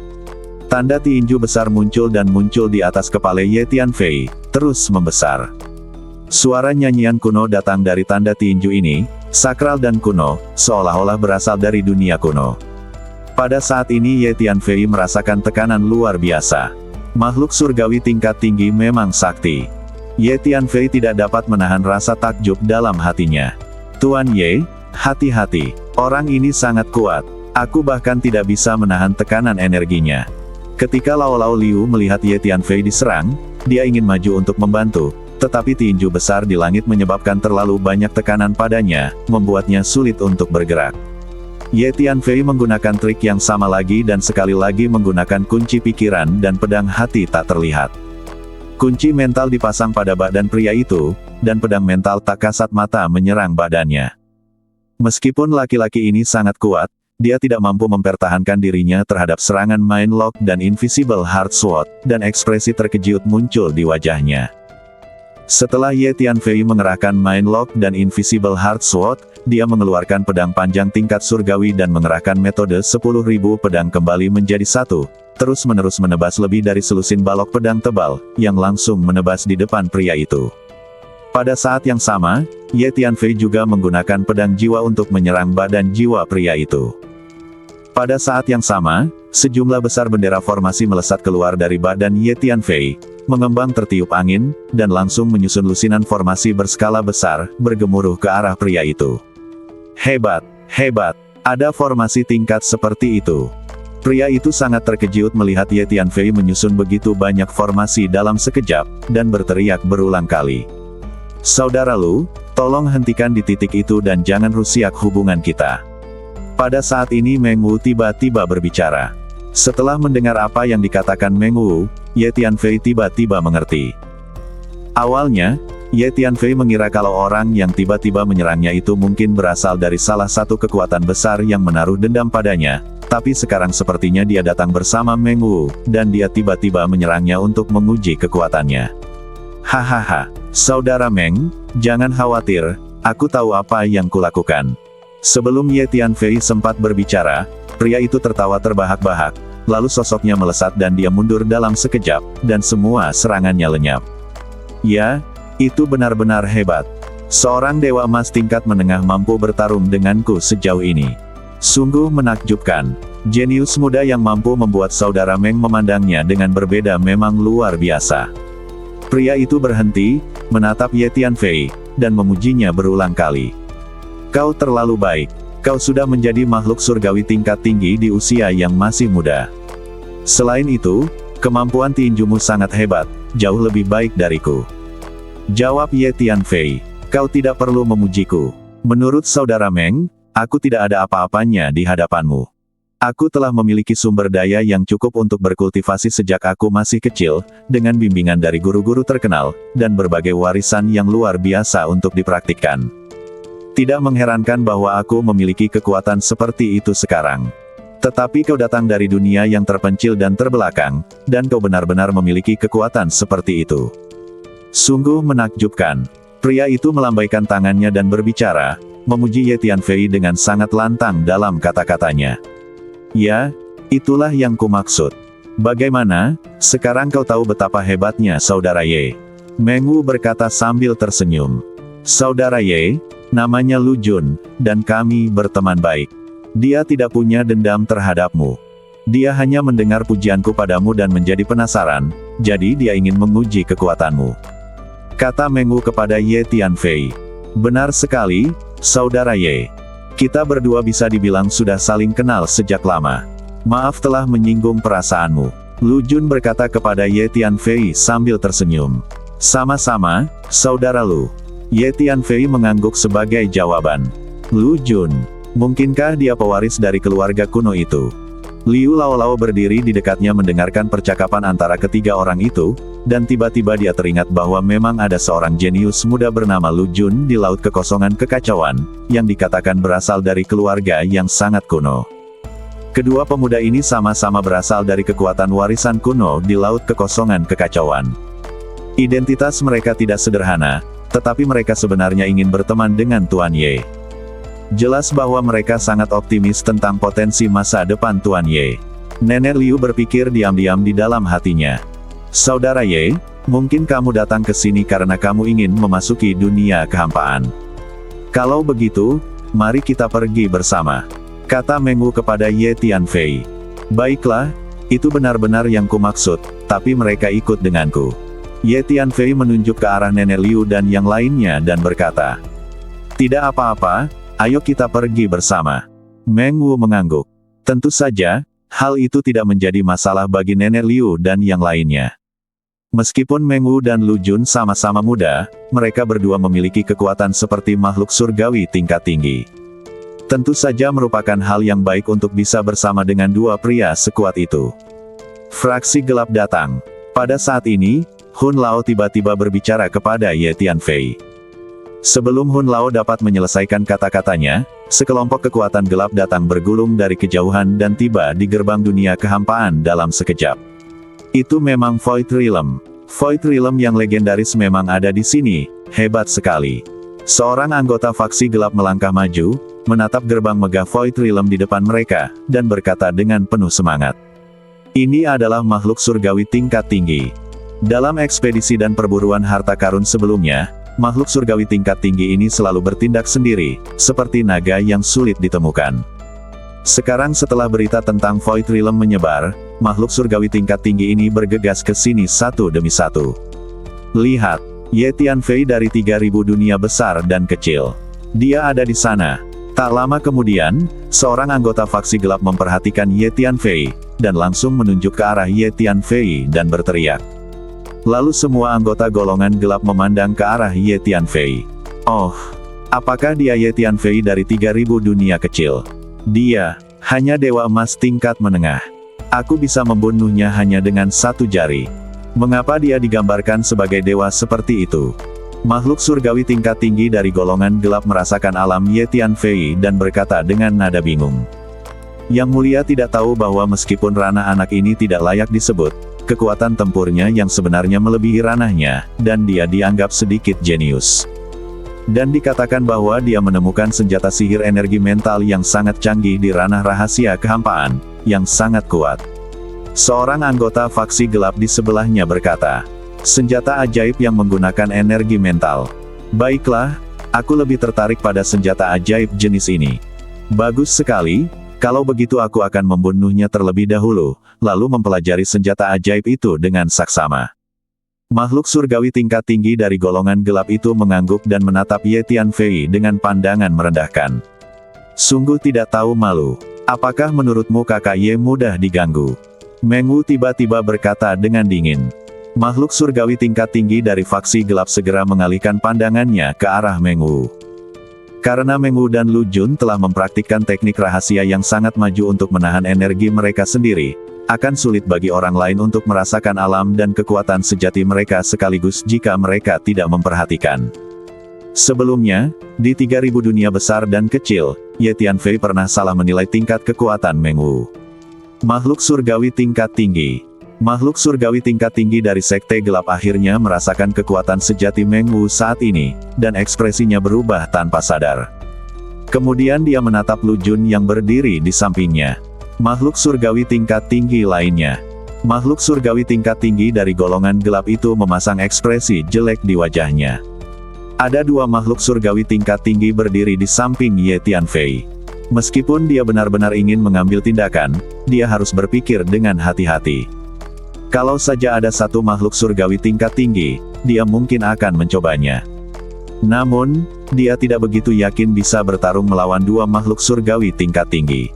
Tanda tinju besar muncul dan muncul di atas kepala Ye Tianfei, terus membesar. Suara nyanyian kuno datang dari tanda tinju ini, sakral dan kuno, seolah-olah berasal dari dunia kuno. Pada saat ini Ye Tianfei merasakan tekanan luar biasa. Makhluk surgawi tingkat tinggi memang sakti. Ye Tianfei tidak dapat menahan rasa takjub dalam hatinya. Tuan Ye, hati-hati, orang ini sangat kuat. Aku bahkan tidak bisa menahan tekanan energinya. Ketika Lao Lao Liu melihat Ye Tianfei diserang, dia ingin maju untuk membantu, tetapi tinju besar di langit menyebabkan terlalu banyak tekanan padanya, membuatnya sulit untuk bergerak. Ye Tianfei menggunakan trik yang sama lagi dan sekali lagi menggunakan kunci pikiran dan pedang hati tak terlihat. Kunci mental dipasang pada badan pria itu, dan pedang mental tak kasat mata menyerang badannya. Meskipun laki-laki ini sangat kuat, dia tidak mampu mempertahankan dirinya terhadap serangan Mind Lock dan Invisible Heart Sword, dan ekspresi terkejut muncul di wajahnya. Setelah Ye Tianfei mengerahkan Mind Lock dan Invisible Heart Sword, dia mengeluarkan pedang panjang tingkat surgawi dan mengerahkan metode 10.000 pedang kembali menjadi satu, terus-menerus menebas lebih dari selusin balok pedang tebal, yang langsung menebas di depan pria itu. Pada saat yang sama, Ye Tianfei juga menggunakan pedang jiwa untuk menyerang badan jiwa pria itu. Pada saat yang sama, sejumlah besar bendera formasi melesat keluar dari badan Ye Tianfei, mengembang tertiup angin, dan langsung menyusun lusinan formasi berskala besar, bergemuruh ke arah pria itu. Hebat, hebat, ada formasi tingkat seperti itu. Pria itu sangat terkejut melihat Ye Tianfei menyusun begitu banyak formasi dalam sekejap, dan berteriak berulang kali. Saudara Lu, tolong hentikan di titik itu dan jangan rusak hubungan kita. Pada saat ini Meng Wu tiba-tiba berbicara. Setelah mendengar apa yang dikatakan Meng Wu, Ye Tianfei tiba-tiba mengerti. Awalnya, Ye Tianfei mengira kalau orang yang tiba-tiba menyerangnya itu mungkin berasal dari salah satu kekuatan besar yang menaruh dendam padanya, tapi sekarang sepertinya dia datang bersama Meng Wu, dan dia tiba-tiba menyerangnya untuk menguji kekuatannya. Hahaha, Saudara Meng, jangan khawatir, aku tahu apa yang kulakukan. Sebelum Ye Tianfei sempat berbicara, pria itu tertawa terbahak-bahak, lalu sosoknya melesat dan dia mundur dalam sekejap, dan semua serangannya lenyap. Ya, itu benar-benar hebat. Seorang dewa emas tingkat menengah mampu bertarung denganku sejauh ini. Sungguh menakjubkan. Jenius muda yang mampu membuat Saudara Meng memandangnya dengan berbeda memang luar biasa. Pria itu berhenti, menatap Ye Tianfei, dan memujinya berulang kali. Kau terlalu baik. Kau sudah menjadi makhluk surgawi tingkat tinggi di usia yang masih muda. Selain itu, kemampuan tinjumu sangat hebat, jauh lebih baik dariku. Jawab Ye Tianfei. Kau tidak perlu memujiku. Menurut Saudara Meng, aku tidak ada apa-apanya di hadapanmu. Aku telah memiliki sumber daya yang cukup untuk berkultivasi sejak aku masih kecil, dengan bimbingan dari guru-guru terkenal, dan berbagai warisan yang luar biasa untuk dipraktikkan. Tidak mengherankan bahwa aku memiliki kekuatan seperti itu sekarang. Tetapi kau datang dari dunia yang terpencil dan terbelakang, dan kau benar-benar memiliki kekuatan seperti itu. Sungguh menakjubkan. Pria itu melambaikan tangannya dan berbicara, memuji Ye Tianfei dengan sangat lantang dalam kata-katanya. Ya, itulah yang kumaksud. Bagaimana, sekarang kau tahu betapa hebatnya saudara Ye? Meng Wu berkata sambil tersenyum. Saudara Ye, namanya Lu Jun, dan kami berteman baik. Dia tidak punya dendam terhadapmu. Dia hanya mendengar pujianku padamu dan menjadi penasaran, jadi dia ingin menguji kekuatanmu. Kata Meng Wu kepada Ye Tianfei. Benar sekali, saudara Ye. Kita berdua bisa dibilang sudah saling kenal sejak lama. Maaf telah menyinggung perasaanmu. Lu Jun berkata kepada Ye Tianfei sambil tersenyum. Sama-sama, saudara Lu. Ye Tianfei mengangguk sebagai jawaban. Lu Jun, mungkinkah dia pewaris dari keluarga kuno itu? Liu Laolao berdiri di dekatnya mendengarkan percakapan antara ketiga orang itu, dan tiba-tiba dia teringat bahwa memang ada seorang jenius muda bernama Lu Jun di Laut Kekosongan Kekacauan, yang dikatakan berasal dari keluarga yang sangat kuno. Kedua pemuda ini sama-sama berasal dari kekuatan warisan kuno di Laut Kekosongan Kekacauan. Identitas mereka tidak sederhana, tetapi mereka sebenarnya ingin berteman dengan Tuan Ye. Jelas bahwa mereka sangat optimis tentang potensi masa depan Tuan Ye. Nenek Liu berpikir diam-diam di dalam hatinya. Saudara Ye, mungkin kamu datang ke sini karena kamu ingin memasuki dunia kehampaan. Kalau begitu, mari kita pergi bersama. Kata Meng Wu kepada Ye Tianfei. Baiklah, itu benar-benar yang kumaksud, tapi mereka ikut denganku. Ye Tianfei menunjuk ke arah Nenek Liu dan yang lainnya dan berkata. Tidak apa-apa, ayo kita pergi bersama. Meng Wu mengangguk. Tentu saja, hal itu tidak menjadi masalah bagi Nenek Liu dan yang lainnya. Meskipun Meng Wu dan Lu Jun sama-sama muda, mereka berdua memiliki kekuatan seperti makhluk surgawi tingkat tinggi. Tentu saja merupakan hal yang baik untuk bisa bersama dengan dua pria sekuat itu. Fraksi gelap datang. Pada saat ini, Hun Lao tiba-tiba berbicara kepada Ye Tianfei. Sebelum Hun Lao dapat menyelesaikan kata-katanya, sekelompok kekuatan gelap datang bergulung dari kejauhan dan tiba di gerbang dunia kehampaan dalam sekejap. Itu memang Void Realm. Void Realm yang legendaris memang ada di sini, hebat sekali. Seorang anggota faksi gelap melangkah maju, menatap gerbang megah Void Realm di depan mereka, dan berkata dengan penuh semangat. Ini adalah makhluk surgawi tingkat tinggi. Dalam ekspedisi dan perburuan harta karun sebelumnya, makhluk surgawi tingkat tinggi ini selalu bertindak sendiri, seperti naga yang sulit ditemukan. Sekarang setelah berita tentang Void Realm menyebar, makhluk surgawi tingkat tinggi ini bergegas ke sini satu demi satu. Lihat, Ye Tianfei dari 3000 dunia besar dan kecil. Dia ada di sana. Tak lama kemudian, seorang anggota faksi gelap memperhatikan Ye Tianfei, dan langsung menunjuk ke arah Ye Tianfei dan berteriak. Lalu semua anggota golongan gelap memandang ke arah Ye Tianfei. Oh, apakah dia Ye Tianfei dari 3000 dunia kecil? Dia hanya dewa emas tingkat menengah. Aku bisa membunuhnya hanya dengan satu jari. Mengapa dia digambarkan sebagai dewa seperti itu? Makhluk surgawi tingkat tinggi dari golongan gelap merasakan alam Ye Tianfei dan berkata dengan nada bingung. Yang Mulia tidak tahu bahwa meskipun ranah anak ini tidak layak disebut, kekuatan tempurnya yang sebenarnya melebihi ranahnya, dan dia dianggap sedikit jenius. Dan dikatakan bahwa dia menemukan senjata sihir energi mental yang sangat canggih di ranah rahasia kehampaan, yang sangat kuat. Seorang anggota faksi gelap di sebelahnya berkata, senjata ajaib yang menggunakan energi mental. Baiklah, aku lebih tertarik pada senjata ajaib jenis ini. Bagus sekali. Kalau begitu aku akan membunuhnya terlebih dahulu, lalu mempelajari senjata ajaib itu dengan saksama. Makhluk surgawi tingkat tinggi dari golongan gelap itu mengangguk dan menatap Ye Tianfei dengan pandangan merendahkan. Sungguh tidak tahu malu. Apakah menurutmu kakak Ye mudah diganggu? Meng Wu tiba-tiba berkata dengan dingin. Makhluk surgawi tingkat tinggi dari faksi gelap segera mengalihkan pandangannya ke arah Meng Wu. Karena Meng Wu dan Lu Jun telah mempraktikkan teknik rahasia yang sangat maju untuk menahan energi mereka sendiri, akan sulit bagi orang lain untuk merasakan alam dan kekuatan sejati mereka sekaligus jika mereka tidak memperhatikan. Sebelumnya, di 3000 dunia besar dan kecil, Ye Tianfei pernah salah menilai tingkat kekuatan Meng Wu. Makhluk surgawi tingkat tinggi. Makhluk surgawi tingkat tinggi dari Sekte Gelap akhirnya merasakan kekuatan sejati Meng Wu saat ini, dan ekspresinya berubah tanpa sadar. Kemudian dia menatap Lu Jun yang berdiri di sampingnya. Makhluk surgawi tingkat tinggi lainnya. Makhluk surgawi tingkat tinggi dari golongan gelap itu memasang ekspresi jelek di wajahnya. Ada dua makhluk surgawi tingkat tinggi berdiri di samping Ye Tianfei. Meskipun dia benar-benar ingin mengambil tindakan, dia harus berpikir dengan hati-hati. Kalau saja ada satu makhluk surgawi tingkat tinggi, dia mungkin akan mencobanya. Namun, dia tidak begitu yakin bisa bertarung melawan dua makhluk surgawi tingkat tinggi.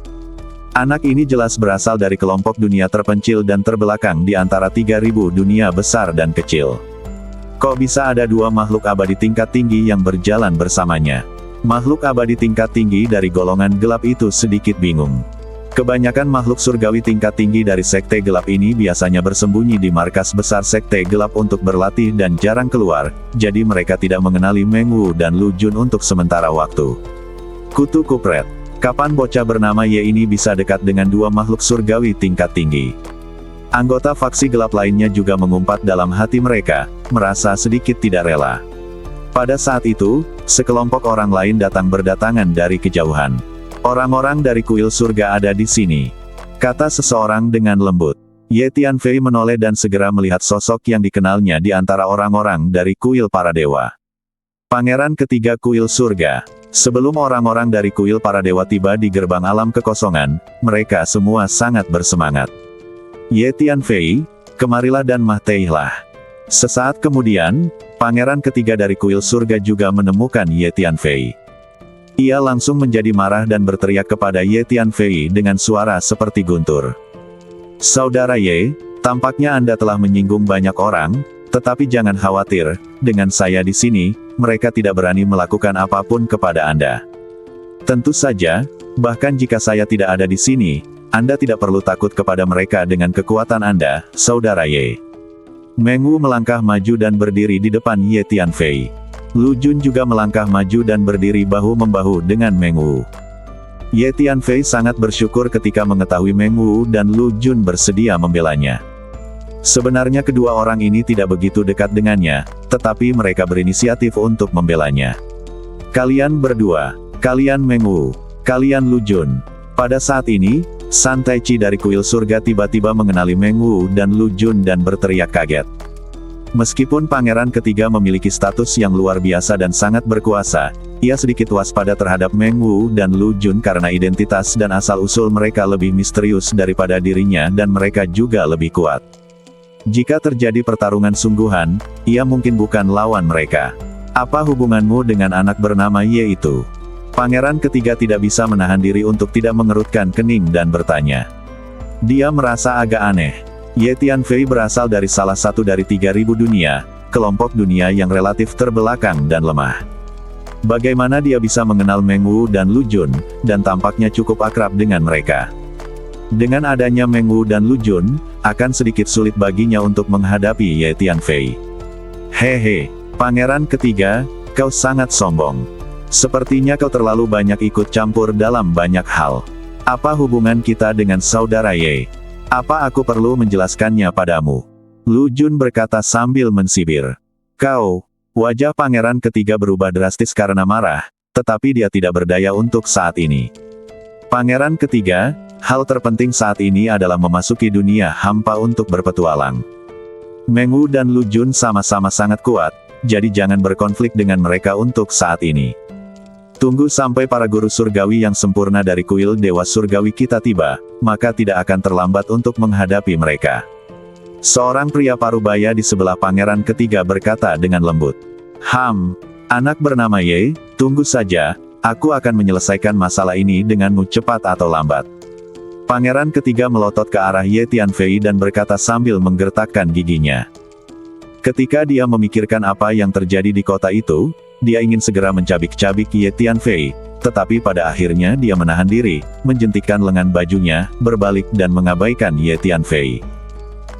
Anak ini jelas berasal dari kelompok dunia terpencil dan terbelakang di antara 3.000 dunia besar dan kecil. Kok bisa ada dua makhluk abadi tingkat tinggi yang berjalan bersamanya? Makhluk abadi tingkat tinggi dari golongan gelap itu sedikit bingung. Kebanyakan makhluk surgawi tingkat tinggi dari Sekte Gelap ini biasanya bersembunyi di markas besar Sekte Gelap untuk berlatih dan jarang keluar, jadi mereka tidak mengenali Meng Wu dan Lu Jun untuk sementara waktu. Kutu kupret. Kapan bocah bernama Ye ini bisa dekat dengan dua makhluk surgawi tingkat tinggi? Anggota faksi gelap lainnya juga mengumpat dalam hati mereka, merasa sedikit tidak rela. Pada saat itu, sekelompok orang lain datang berdatangan dari kejauhan. Orang-orang dari kuil surga ada di sini, kata seseorang dengan lembut. Ye Tianfei menoleh dan segera melihat sosok yang dikenalnya di antara orang-orang dari kuil para dewa. Pangeran ketiga kuil surga. Sebelum orang-orang dari kuil para dewa tiba di gerbang alam kekosongan, mereka semua sangat bersemangat. Ye Tianfei, kemarilah dan mahteilah. Sesaat kemudian, pangeran ketiga dari kuil surga juga menemukan Ye Tianfei. Ia langsung menjadi marah dan berteriak kepada Ye Tianfei dengan suara seperti guntur. Saudara Ye, tampaknya Anda telah menyinggung banyak orang, tetapi jangan khawatir, dengan saya di sini, mereka tidak berani melakukan apapun kepada Anda. Tentu saja, bahkan jika saya tidak ada di sini, Anda tidak perlu takut kepada mereka dengan kekuatan Anda, Saudara Ye. Meng Wu melangkah maju dan berdiri di depan Ye Tianfei. Lu Jun juga melangkah maju dan berdiri bahu-membahu dengan Meng Wu. Ye Tianfei sangat bersyukur ketika mengetahui Meng Wu dan Lu Jun bersedia membelanya. Sebenarnya kedua orang ini tidak begitu dekat dengannya, tetapi mereka berinisiatif untuk membelanya. Kalian berdua, kalian Meng Wu, kalian Lu Jun. Pada saat ini, San Taichi dari kuil surga tiba-tiba mengenali Meng Wu dan Lu Jun dan berteriak kaget. Meskipun pangeran ketiga memiliki status yang luar biasa dan sangat berkuasa, ia sedikit waspada terhadap Meng Wu dan Lu Jun karena identitas dan asal-usul mereka lebih misterius daripada dirinya dan mereka juga lebih kuat. Jika terjadi pertarungan sungguhan, ia mungkin bukan lawan mereka. Apa hubunganmu dengan anak bernama Ye itu? Pangeran ketiga tidak bisa menahan diri untuk tidak mengerutkan kening dan bertanya. Dia merasa agak aneh. Ye Tianfei berasal dari salah satu dari 3.000 dunia, kelompok dunia yang relatif terbelakang dan lemah. Bagaimana dia bisa mengenal Meng Wu dan Lu Jun, dan tampaknya cukup akrab dengan mereka. Dengan adanya Meng Wu dan Lu Jun, akan sedikit sulit baginya untuk menghadapi Ye Tianfei. Hehe, pangeran ketiga, kau sangat sombong. Sepertinya kau terlalu banyak ikut campur dalam banyak hal. Apa hubungan kita dengan saudara Ye? Apa aku perlu menjelaskannya padamu? Lu Jun berkata sambil mensibir. Kau, wajah pangeran ketiga berubah drastis karena marah, tetapi dia tidak berdaya untuk saat ini. Pangeran ketiga, hal terpenting saat ini adalah memasuki dunia hampa untuk berpetualang. Meng Wu dan Lu Jun sama-sama sangat kuat, jadi jangan berkonflik dengan mereka untuk saat ini. Tunggu sampai para guru surgawi yang sempurna dari kuil Dewa Surgawi kita tiba, maka tidak akan terlambat untuk menghadapi mereka. Seorang pria parubaya di sebelah pangeran ketiga berkata dengan lembut. Anak bernama Ye, tunggu saja, aku akan menyelesaikan masalah ini denganmu cepat atau lambat. Pangeran ketiga melotot ke arah Ye Tianfei dan berkata sambil menggertakkan giginya. Ketika dia memikirkan apa yang terjadi di kota itu, dia ingin segera mencabik-cabik Ye Tianfei, tetapi pada akhirnya dia menahan diri, menjentikkan lengan bajunya, berbalik dan mengabaikan Ye Tianfei.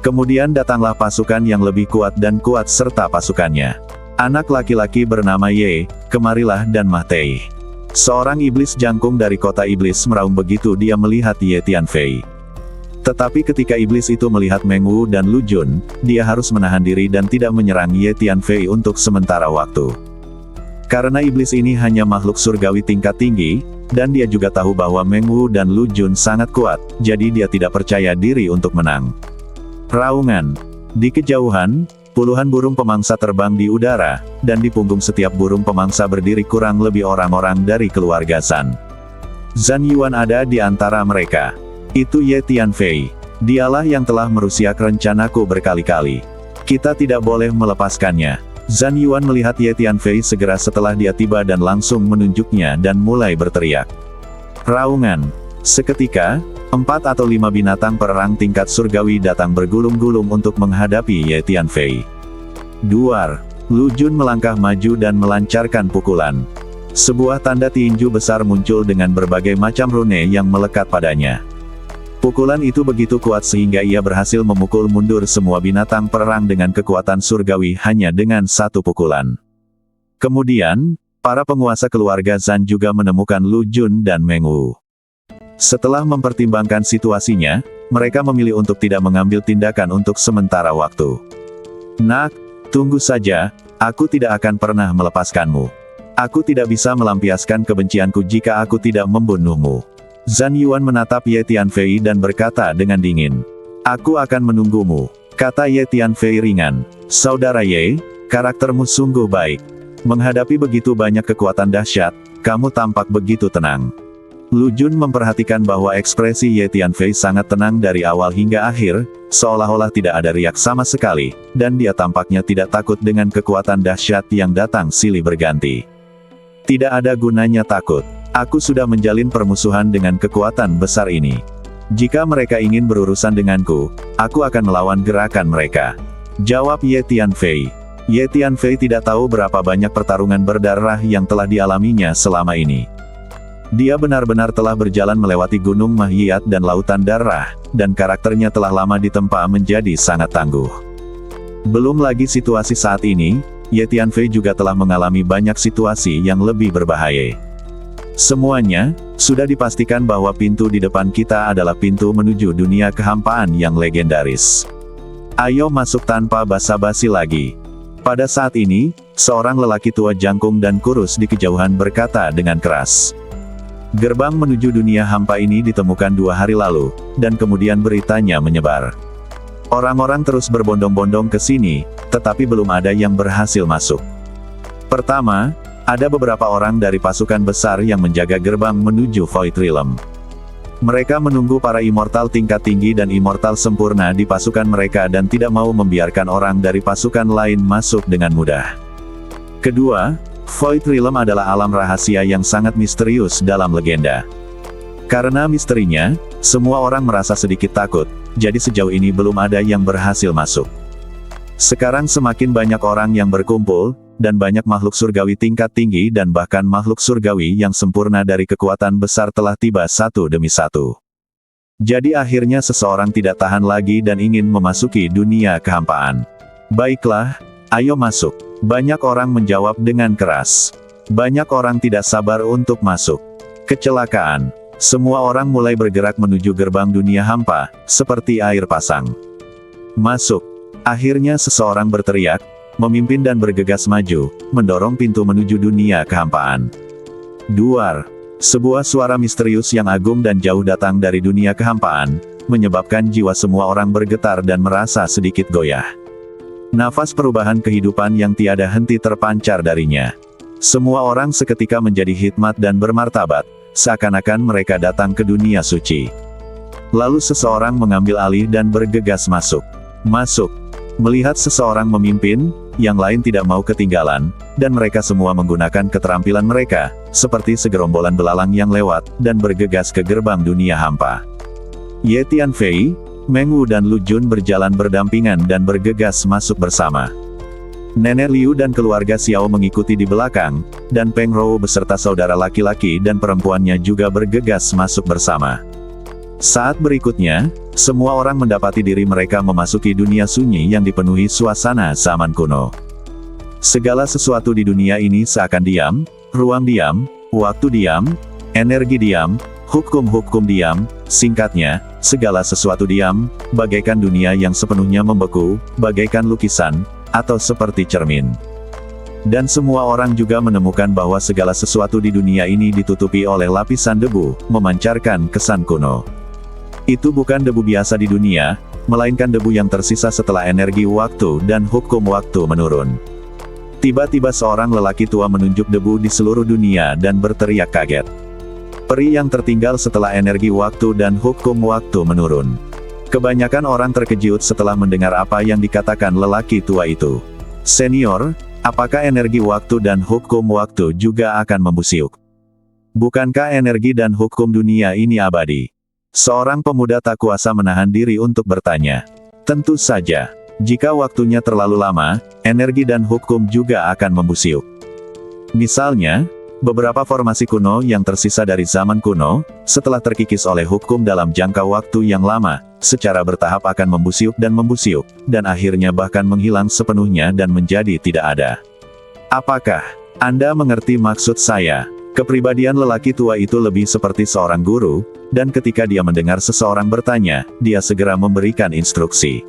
Kemudian datanglah pasukan yang lebih kuat dan kuat serta pasukannya. Anak laki-laki bernama Ye, kemarilah dan mahtei. Seorang iblis jangkung dari kota iblis meraung begitu dia melihat Ye Tianfei. Tetapi ketika iblis itu melihat Meng Wu dan Lu Jun, dia harus menahan diri dan tidak menyerang Ye Tianfei untuk sementara waktu. Karena iblis ini hanya makhluk surgawi tingkat tinggi, dan dia juga tahu bahwa Meng Wu dan Lu Jun sangat kuat, jadi dia tidak percaya diri untuk menang. Raungan. Di kejauhan, puluhan burung pemangsa terbang di udara, dan di punggung setiap burung pemangsa berdiri kurang lebih orang-orang dari keluarga Zhan. Zhan Yuan ada di antara mereka. Itu Ye Tianfei. Dialah yang telah merusak rencanaku berkali-kali. Kita tidak boleh melepaskannya. Zhan Yuan melihat Ye Tianfei segera setelah dia tiba dan langsung menunjuknya dan mulai berteriak. Raungan. Seketika, 4 atau 5 binatang perang tingkat surgawi datang bergulung-gulung untuk menghadapi Ye Tianfei. Duar. Lu Jun melangkah maju dan melancarkan pukulan. Sebuah tanda tinju besar muncul dengan berbagai macam rune yang melekat padanya. Pukulan itu begitu kuat sehingga ia berhasil memukul mundur semua binatang perang dengan kekuatan surgawi hanya dengan satu pukulan. Kemudian, para penguasa keluarga Zhan juga menemukan Lu Jun dan Meng Wu. Setelah mempertimbangkan situasinya, mereka memilih untuk tidak mengambil tindakan untuk sementara waktu. Nak, tunggu saja, aku tidak akan pernah melepaskanmu. Aku tidak bisa melampiaskan kebencianku jika aku tidak membunuhmu. Zhan Yuan menatap Ye Tianfei dan berkata dengan dingin. Aku akan menunggumu, kata Ye Tianfei ringan. Saudara Ye, karaktermu sungguh baik. Menghadapi begitu banyak kekuatan dahsyat, kamu tampak begitu tenang. Lu Jun memperhatikan bahwa ekspresi Ye Tianfei sangat tenang dari awal hingga akhir, seolah-olah tidak ada riak sama sekali, dan dia tampaknya tidak takut dengan kekuatan dahsyat yang datang silih berganti. Tidak ada gunanya takut. Aku sudah menjalin permusuhan dengan kekuatan besar ini. Jika mereka ingin berurusan denganku, aku akan melawan gerakan mereka. Jawab Ye Tianfei. Ye Tianfei tidak tahu berapa banyak pertarungan berdarah yang telah dialaminya selama ini. Dia benar-benar telah berjalan melewati Gunung Mahyiyat dan Lautan Darah, dan karakternya telah lama ditempa menjadi sangat tangguh. Belum lagi situasi saat ini, Ye Tianfei juga telah mengalami banyak situasi yang lebih berbahaya. Semuanya, sudah dipastikan bahwa pintu di depan kita adalah pintu menuju dunia kehampaan yang legendaris. Ayo masuk tanpa basa-basi lagi. Pada saat ini, seorang lelaki tua jangkung dan kurus di kejauhan berkata dengan keras. Gerbang menuju dunia hampa ini ditemukan 2 hari lalu, dan kemudian beritanya menyebar. Orang-orang terus berbondong-bondong ke sini, tetapi belum ada yang berhasil masuk. Pertama, ada beberapa orang dari pasukan besar yang menjaga gerbang menuju Void Realm. Mereka menunggu para immortal tingkat tinggi dan immortal sempurna di pasukan mereka dan tidak mau membiarkan orang dari pasukan lain masuk dengan mudah. Kedua, Void Realm adalah alam rahasia yang sangat misterius dalam legenda. Karena misterinya, semua orang merasa sedikit takut, jadi sejauh ini belum ada yang berhasil masuk. Sekarang semakin banyak orang yang berkumpul, dan banyak makhluk surgawi tingkat tinggi dan bahkan makhluk surgawi yang sempurna dari kekuatan besar telah tiba satu demi satu. Jadi akhirnya seseorang tidak tahan lagi dan ingin memasuki dunia kehampaan. Baiklah, ayo masuk. Banyak orang menjawab dengan keras. Banyak orang tidak sabar untuk masuk. Kecelakaan. Semua orang mulai bergerak menuju gerbang dunia hampa, seperti air pasang. Masuk. Akhirnya seseorang berteriak, memimpin dan bergegas maju, mendorong pintu menuju dunia kehampaan. Duar. Sebuah suara misterius yang agung dan jauh datang dari dunia kehampaan, menyebabkan jiwa semua orang bergetar dan merasa sedikit goyah. Nafas perubahan kehidupan yang tiada henti terpancar darinya. Semua orang seketika menjadi hikmat dan bermartabat, seakan-akan mereka datang ke dunia suci. Lalu seseorang mengambil alih dan bergegas masuk. Masuk. Melihat seseorang memimpin, yang lain tidak mau ketinggalan, dan mereka semua menggunakan keterampilan mereka, seperti segerombolan belalang yang lewat, dan bergegas ke gerbang dunia hampa. Ye Tianfei, Meng Wu dan Lu Jun berjalan berdampingan dan bergegas masuk bersama. Nenek Liu dan keluarga Xiao mengikuti di belakang, dan Peng Rou beserta saudara laki-laki dan perempuannya juga bergegas masuk bersama. Saat berikutnya, semua orang mendapati diri mereka memasuki dunia sunyi yang dipenuhi suasana zaman kuno. Segala sesuatu di dunia ini seakan diam, ruang diam, waktu diam, energi diam, Hukum-hukum diam, singkatnya, segala sesuatu diam, bagaikan dunia yang sepenuhnya membeku, bagaikan lukisan, atau seperti cermin. Dan semua orang juga menemukan bahwa segala sesuatu di dunia ini ditutupi oleh lapisan debu, memancarkan kesan kuno. Itu bukan debu biasa di dunia, melainkan debu yang tersisa setelah energi waktu dan hukum waktu menurun. Tiba-tiba seorang lelaki tua menunjuk debu di seluruh dunia dan berteriak kaget. Peri yang tertinggal setelah energi waktu dan hukum waktu menurun. Kebanyakan orang terkejut setelah mendengar apa yang dikatakan lelaki tua itu. Senior, apakah energi waktu dan hukum waktu juga akan membusiuk? Bukankah energi dan hukum dunia ini abadi? Seorang pemuda tak kuasa menahan diri untuk bertanya. Tentu saja, jika waktunya terlalu lama, energi dan hukum juga akan membusiuk. Misalnya, beberapa formasi kuno yang tersisa dari zaman kuno, setelah terkikis oleh hukum dalam jangka waktu yang lama, secara bertahap akan membusiuk, dan akhirnya bahkan menghilang sepenuhnya dan menjadi tidak ada. Apakah Anda mengerti maksud saya? Kepribadian lelaki tua itu lebih seperti seorang guru, dan ketika dia mendengar seseorang bertanya, dia segera memberikan instruksi.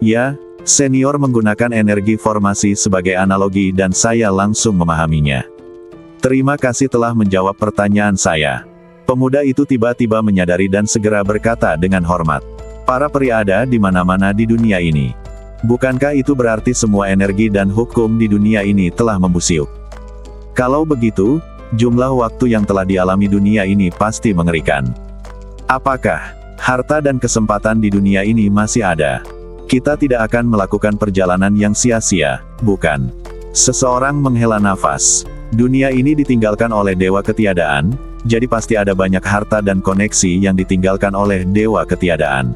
Ya, senior menggunakan energi formasi sebagai analogi dan saya langsung memahaminya. Terima kasih telah menjawab pertanyaan saya. Pemuda itu tiba-tiba menyadari dan segera berkata dengan hormat. Para peri ada di mana-mana di dunia ini. Bukankah itu berarti semua energi dan hukum di dunia ini telah membusiuk? Kalau begitu, jumlah waktu yang telah dialami dunia ini pasti mengerikan. Apakah harta dan kesempatan di dunia ini masih ada? Kita tidak akan melakukan perjalanan yang sia-sia, bukan? Seseorang menghela nafas. Dunia ini ditinggalkan oleh dewa ketiadaan, jadi pasti ada banyak harta dan koneksi yang ditinggalkan oleh dewa ketiadaan.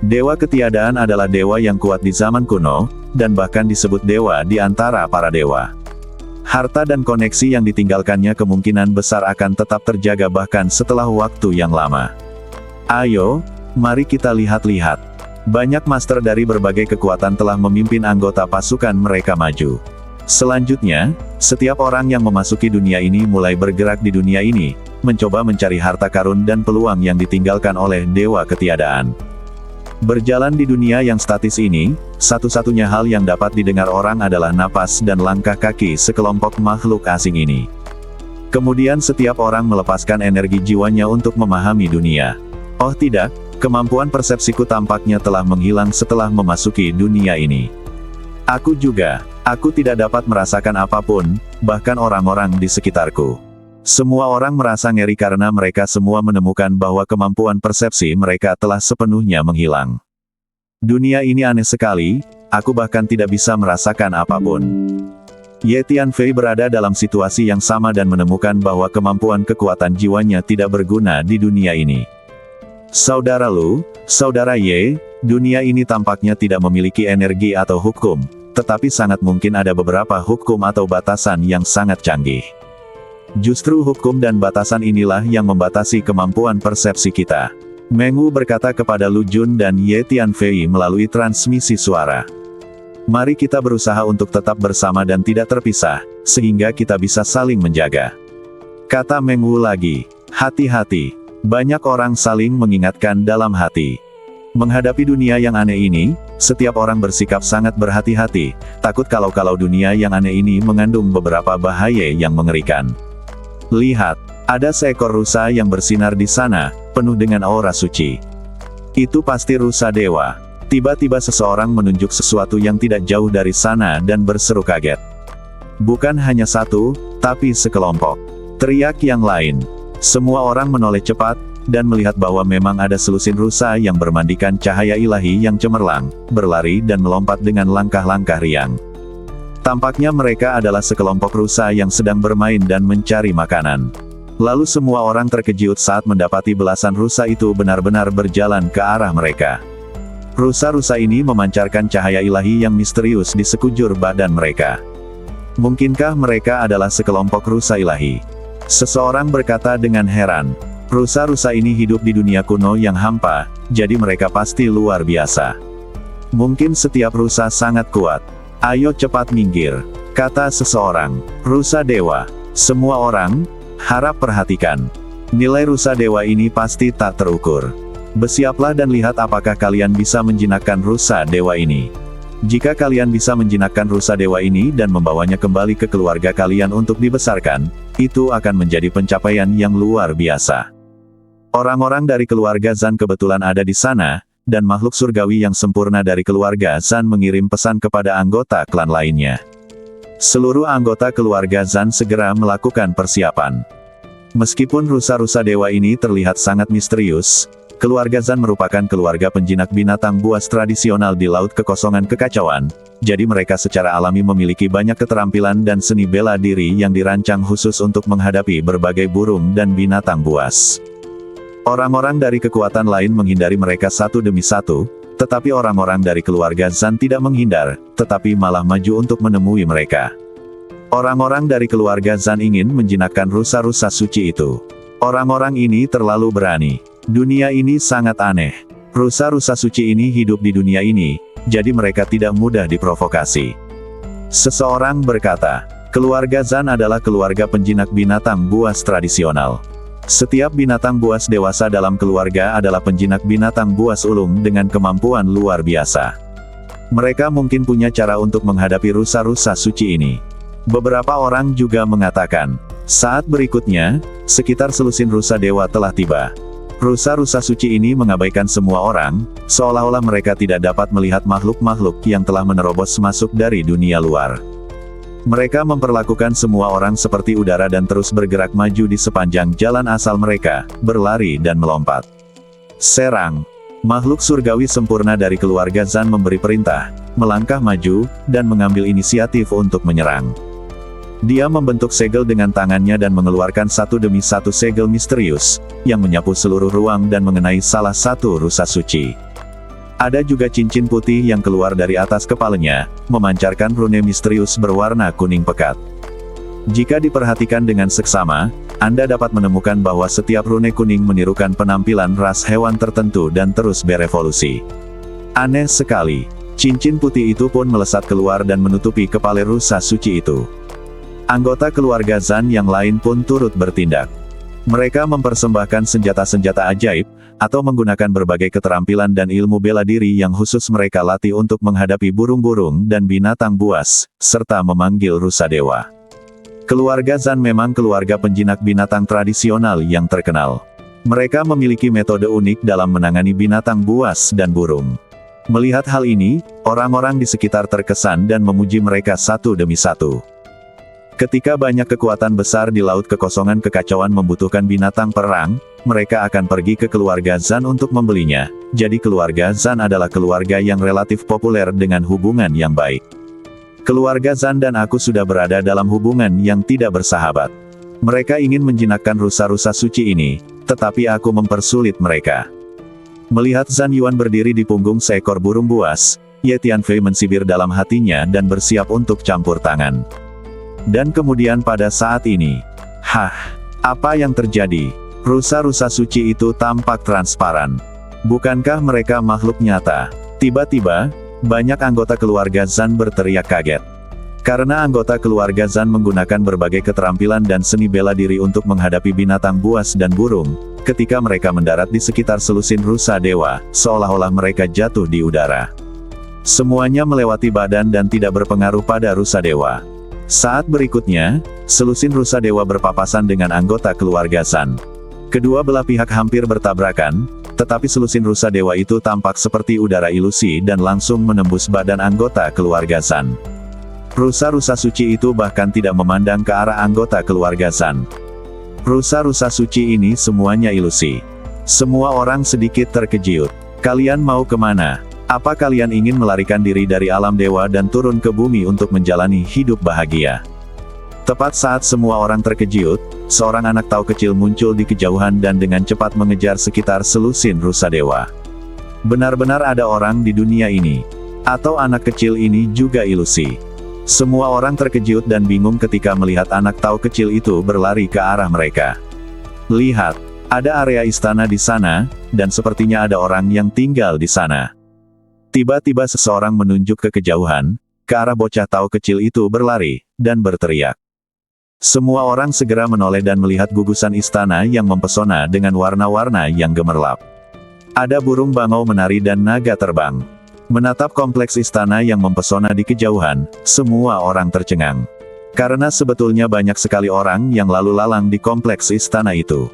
Dewa ketiadaan adalah dewa yang kuat di zaman kuno, dan bahkan disebut dewa di antara para dewa. Harta dan koneksi yang ditinggalkannya kemungkinan besar akan tetap terjaga bahkan setelah waktu yang lama. Ayo, mari kita lihat-lihat. Banyak master dari berbagai kekuatan telah memimpin anggota pasukan mereka maju. Selanjutnya, setiap orang yang memasuki dunia ini mulai bergerak di dunia ini, mencoba mencari harta karun dan peluang yang ditinggalkan oleh dewa ketiadaan. Berjalan di dunia yang statis ini, satu-satunya hal yang dapat didengar orang adalah napas dan langkah kaki sekelompok makhluk asing ini. Kemudian setiap orang melepaskan energi jiwanya untuk memahami dunia. Oh tidak, kemampuan persepsiku tampaknya telah menghilang setelah memasuki dunia ini. Aku tidak dapat merasakan apapun, bahkan orang-orang di sekitarku. Semua orang merasa ngeri karena mereka semua menemukan bahwa kemampuan persepsi mereka telah sepenuhnya menghilang. Dunia ini aneh sekali, aku bahkan tidak bisa merasakan apapun. Ye Tianfei berada dalam situasi yang sama dan menemukan bahwa kemampuan kekuatan jiwanya tidak berguna di dunia ini. Saudara Lu, Saudara Ye, dunia ini tampaknya tidak memiliki energi atau hukum, tetapi sangat mungkin ada beberapa hukum atau batasan yang sangat canggih. Justru hukum dan batasan inilah yang membatasi kemampuan persepsi kita. Meng Wu berkata kepada Lu Jun dan Ye Tianfei melalui transmisi suara. Mari kita berusaha untuk tetap bersama dan tidak terpisah, sehingga kita bisa saling menjaga. Kata Meng Wu lagi, hati-hati. Banyak orang saling mengingatkan dalam hati. Menghadapi dunia yang aneh ini, setiap orang bersikap sangat berhati-hati, takut kalau dunia yang aneh ini mengandung beberapa bahaya yang mengerikan. Lihat, ada seekor rusa yang bersinar di sana, penuh dengan aura suci. Itu pasti rusa dewa. Tiba-tiba seseorang menunjuk sesuatu yang tidak jauh dari sana dan berseru kaget. Bukan hanya satu, tapi sekelompok. Teriak yang lain. Semua orang menoleh cepat, dan melihat bahwa memang ada selusin rusa yang bermandikan cahaya ilahi yang cemerlang, berlari dan melompat dengan langkah-langkah riang. Tampaknya mereka adalah sekelompok rusa yang sedang bermain dan mencari makanan. Lalu semua orang terkejut saat mendapati belasan rusa itu benar-benar berjalan ke arah mereka. Rusa-rusa ini memancarkan cahaya ilahi yang misterius di sekujur badan mereka. Mungkinkah mereka adalah sekelompok rusa ilahi? Seseorang berkata dengan heran. Rusa-rusa ini hidup di dunia kuno yang hampa, jadi mereka pasti luar biasa. Mungkin setiap rusa sangat kuat. Ayo cepat minggir, kata seseorang. Rusa dewa. Semua orang, harap perhatikan. Nilai rusa dewa ini pasti tak terukur. Bersiaplah dan lihat apakah kalian bisa menjinakkan rusa dewa ini. Jika kalian bisa menjinakkan rusa dewa ini dan membawanya kembali ke keluarga kalian untuk dibesarkan, itu akan menjadi pencapaian yang luar biasa. Orang-orang dari keluarga Zan kebetulan ada di sana, dan makhluk surgawi yang sempurna dari keluarga Zan mengirim pesan kepada anggota klan lainnya. Seluruh anggota keluarga Zan segera melakukan persiapan. Meskipun rusa-rusa dewa ini terlihat sangat misterius, keluarga Zan merupakan keluarga penjinak binatang buas tradisional di Laut Kekosongan Kekacauan, jadi mereka secara alami memiliki banyak keterampilan dan seni bela diri yang dirancang khusus untuk menghadapi berbagai burung dan binatang buas. Orang-orang dari kekuatan lain menghindari mereka satu demi satu, tetapi orang-orang dari keluarga Zan tidak menghindar, tetapi malah maju untuk menemui mereka. Orang-orang dari keluarga Zan ingin menjinakkan rusa-rusa suci itu. Orang-orang ini terlalu berani. Dunia ini sangat aneh. Rusa-rusa suci ini hidup di dunia ini, jadi mereka tidak mudah diprovokasi. Seseorang berkata, keluarga Zan adalah keluarga penjinak binatang buas tradisional. Setiap binatang buas dewasa dalam keluarga adalah penjinak binatang buas ulung dengan kemampuan luar biasa. Mereka mungkin punya cara untuk menghadapi rusa-rusa suci ini. Beberapa orang juga mengatakan, saat berikutnya, sekitar selusin rusa dewa telah tiba. Rusa-rusa suci ini mengabaikan semua orang, seolah-olah mereka tidak dapat melihat makhluk-makhluk yang telah menerobos masuk dari dunia luar. Mereka memperlakukan semua orang seperti udara dan terus bergerak maju di sepanjang jalan asal mereka, berlari dan melompat. Serang! Makhluk surgawi sempurna dari keluarga Zan memberi perintah, melangkah maju, dan mengambil inisiatif untuk menyerang. Dia membentuk segel dengan tangannya dan mengeluarkan satu demi satu segel misterius, yang menyapu seluruh ruang dan mengenai salah satu rusa suci. Ada juga cincin putih yang keluar dari atas kepalanya, memancarkan rune misterius berwarna kuning pekat. Jika diperhatikan dengan seksama, Anda dapat menemukan bahwa setiap rune kuning menirukan penampilan ras hewan tertentu dan terus berevolusi. Aneh sekali, cincin putih itu pun melesat keluar dan menutupi kepala rusa suci itu. Anggota keluarga Zan yang lain pun turut bertindak. Mereka mempersembahkan senjata-senjata ajaib, atau menggunakan berbagai keterampilan dan ilmu bela diri yang khusus mereka latih untuk menghadapi burung-burung dan binatang buas, serta memanggil rusa dewa. Keluarga Zan memang keluarga penjinak binatang tradisional yang terkenal. Mereka memiliki metode unik dalam menangani binatang buas dan burung. Melihat hal ini, orang-orang di sekitar terkesan dan memuji mereka satu demi satu. Ketika banyak kekuatan besar di Laut Kekosongan Kekacauan membutuhkan binatang perang, mereka akan pergi ke keluarga Zan untuk membelinya. Jadi keluarga Zan adalah keluarga yang relatif populer dengan hubungan yang baik. Keluarga Zan dan aku sudah berada dalam hubungan yang tidak bersahabat. Mereka ingin menjinakkan rusa-rusa suci ini, tetapi aku mempersulit mereka. Melihat Zan Yuan berdiri di punggung seekor burung buas, Ye Tianfei mensibir dalam hatinya dan bersiap untuk campur tangan. Dan kemudian pada saat ini, apa yang terjadi? Rusa-rusa suci itu tampak transparan. Bukankah mereka makhluk nyata? Tiba-tiba, banyak anggota keluarga Zan berteriak kaget. Karena anggota keluarga Zan menggunakan berbagai keterampilan dan seni bela diri untuk menghadapi binatang buas dan burung, ketika mereka mendarat di sekitar selusin rusa dewa, seolah-olah mereka jatuh di udara. Semuanya melewati badan dan tidak berpengaruh pada rusa dewa. Saat berikutnya, selusin rusa dewa berpapasan dengan anggota keluarga Zan. Kedua belah pihak hampir bertabrakan, tetapi selusin rusa dewa itu tampak seperti udara ilusi dan langsung menembus badan anggota keluarga Zan. Rusa-rusa suci itu bahkan tidak memandang ke arah anggota keluarga Zan. Rusa-rusa suci ini semuanya ilusi. Semua orang sedikit terkejut. Kalian mau kemana? Apa kalian ingin melarikan diri dari alam dewa dan turun ke bumi untuk menjalani hidup bahagia? Tepat saat semua orang terkejut, seorang anak tau kecil muncul di kejauhan dan dengan cepat mengejar sekitar selusin rusa dewa. Benar-benar ada orang di dunia ini. Atau anak kecil ini juga ilusi. Semua orang terkejut dan bingung ketika melihat anak tau kecil itu berlari ke arah mereka. Lihat, ada area istana di sana, dan sepertinya ada orang yang tinggal di sana. Tiba-tiba seseorang menunjuk ke kejauhan, ke arah bocah tau kecil itu berlari, dan berteriak. Semua orang segera menoleh dan melihat gugusan istana yang mempesona dengan warna-warna yang gemerlap. Ada burung bangau menari dan naga terbang. Menatap kompleks istana yang mempesona di kejauhan, semua orang tercengang. Karena sebetulnya banyak sekali orang yang lalu lalang di kompleks istana itu.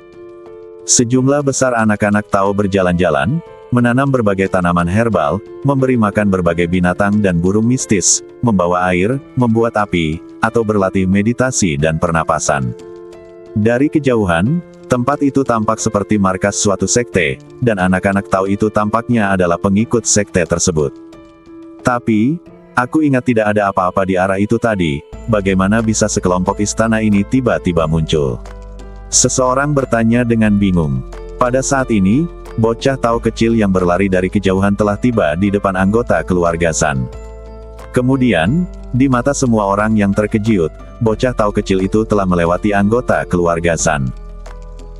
Sejumlah besar anak-anak Tao berjalan-jalan, menanam berbagai tanaman herbal, memberi makan berbagai binatang dan burung mistis, membawa air, membuat api, atau berlatih meditasi dan pernapasan. Dari kejauhan, tempat itu tampak seperti markas suatu sekte, dan anak-anak Tao itu tampaknya adalah pengikut sekte tersebut. Tapi, aku ingat tidak ada apa-apa di arah itu tadi, bagaimana bisa sekelompok istana ini tiba-tiba muncul? Seseorang bertanya dengan bingung. Pada saat ini, bocah Tao kecil yang berlari dari kejauhan telah tiba di depan anggota keluarga Zan. Kemudian, di mata semua orang yang terkejut, bocah Tao kecil itu telah melewati anggota keluarga Zan.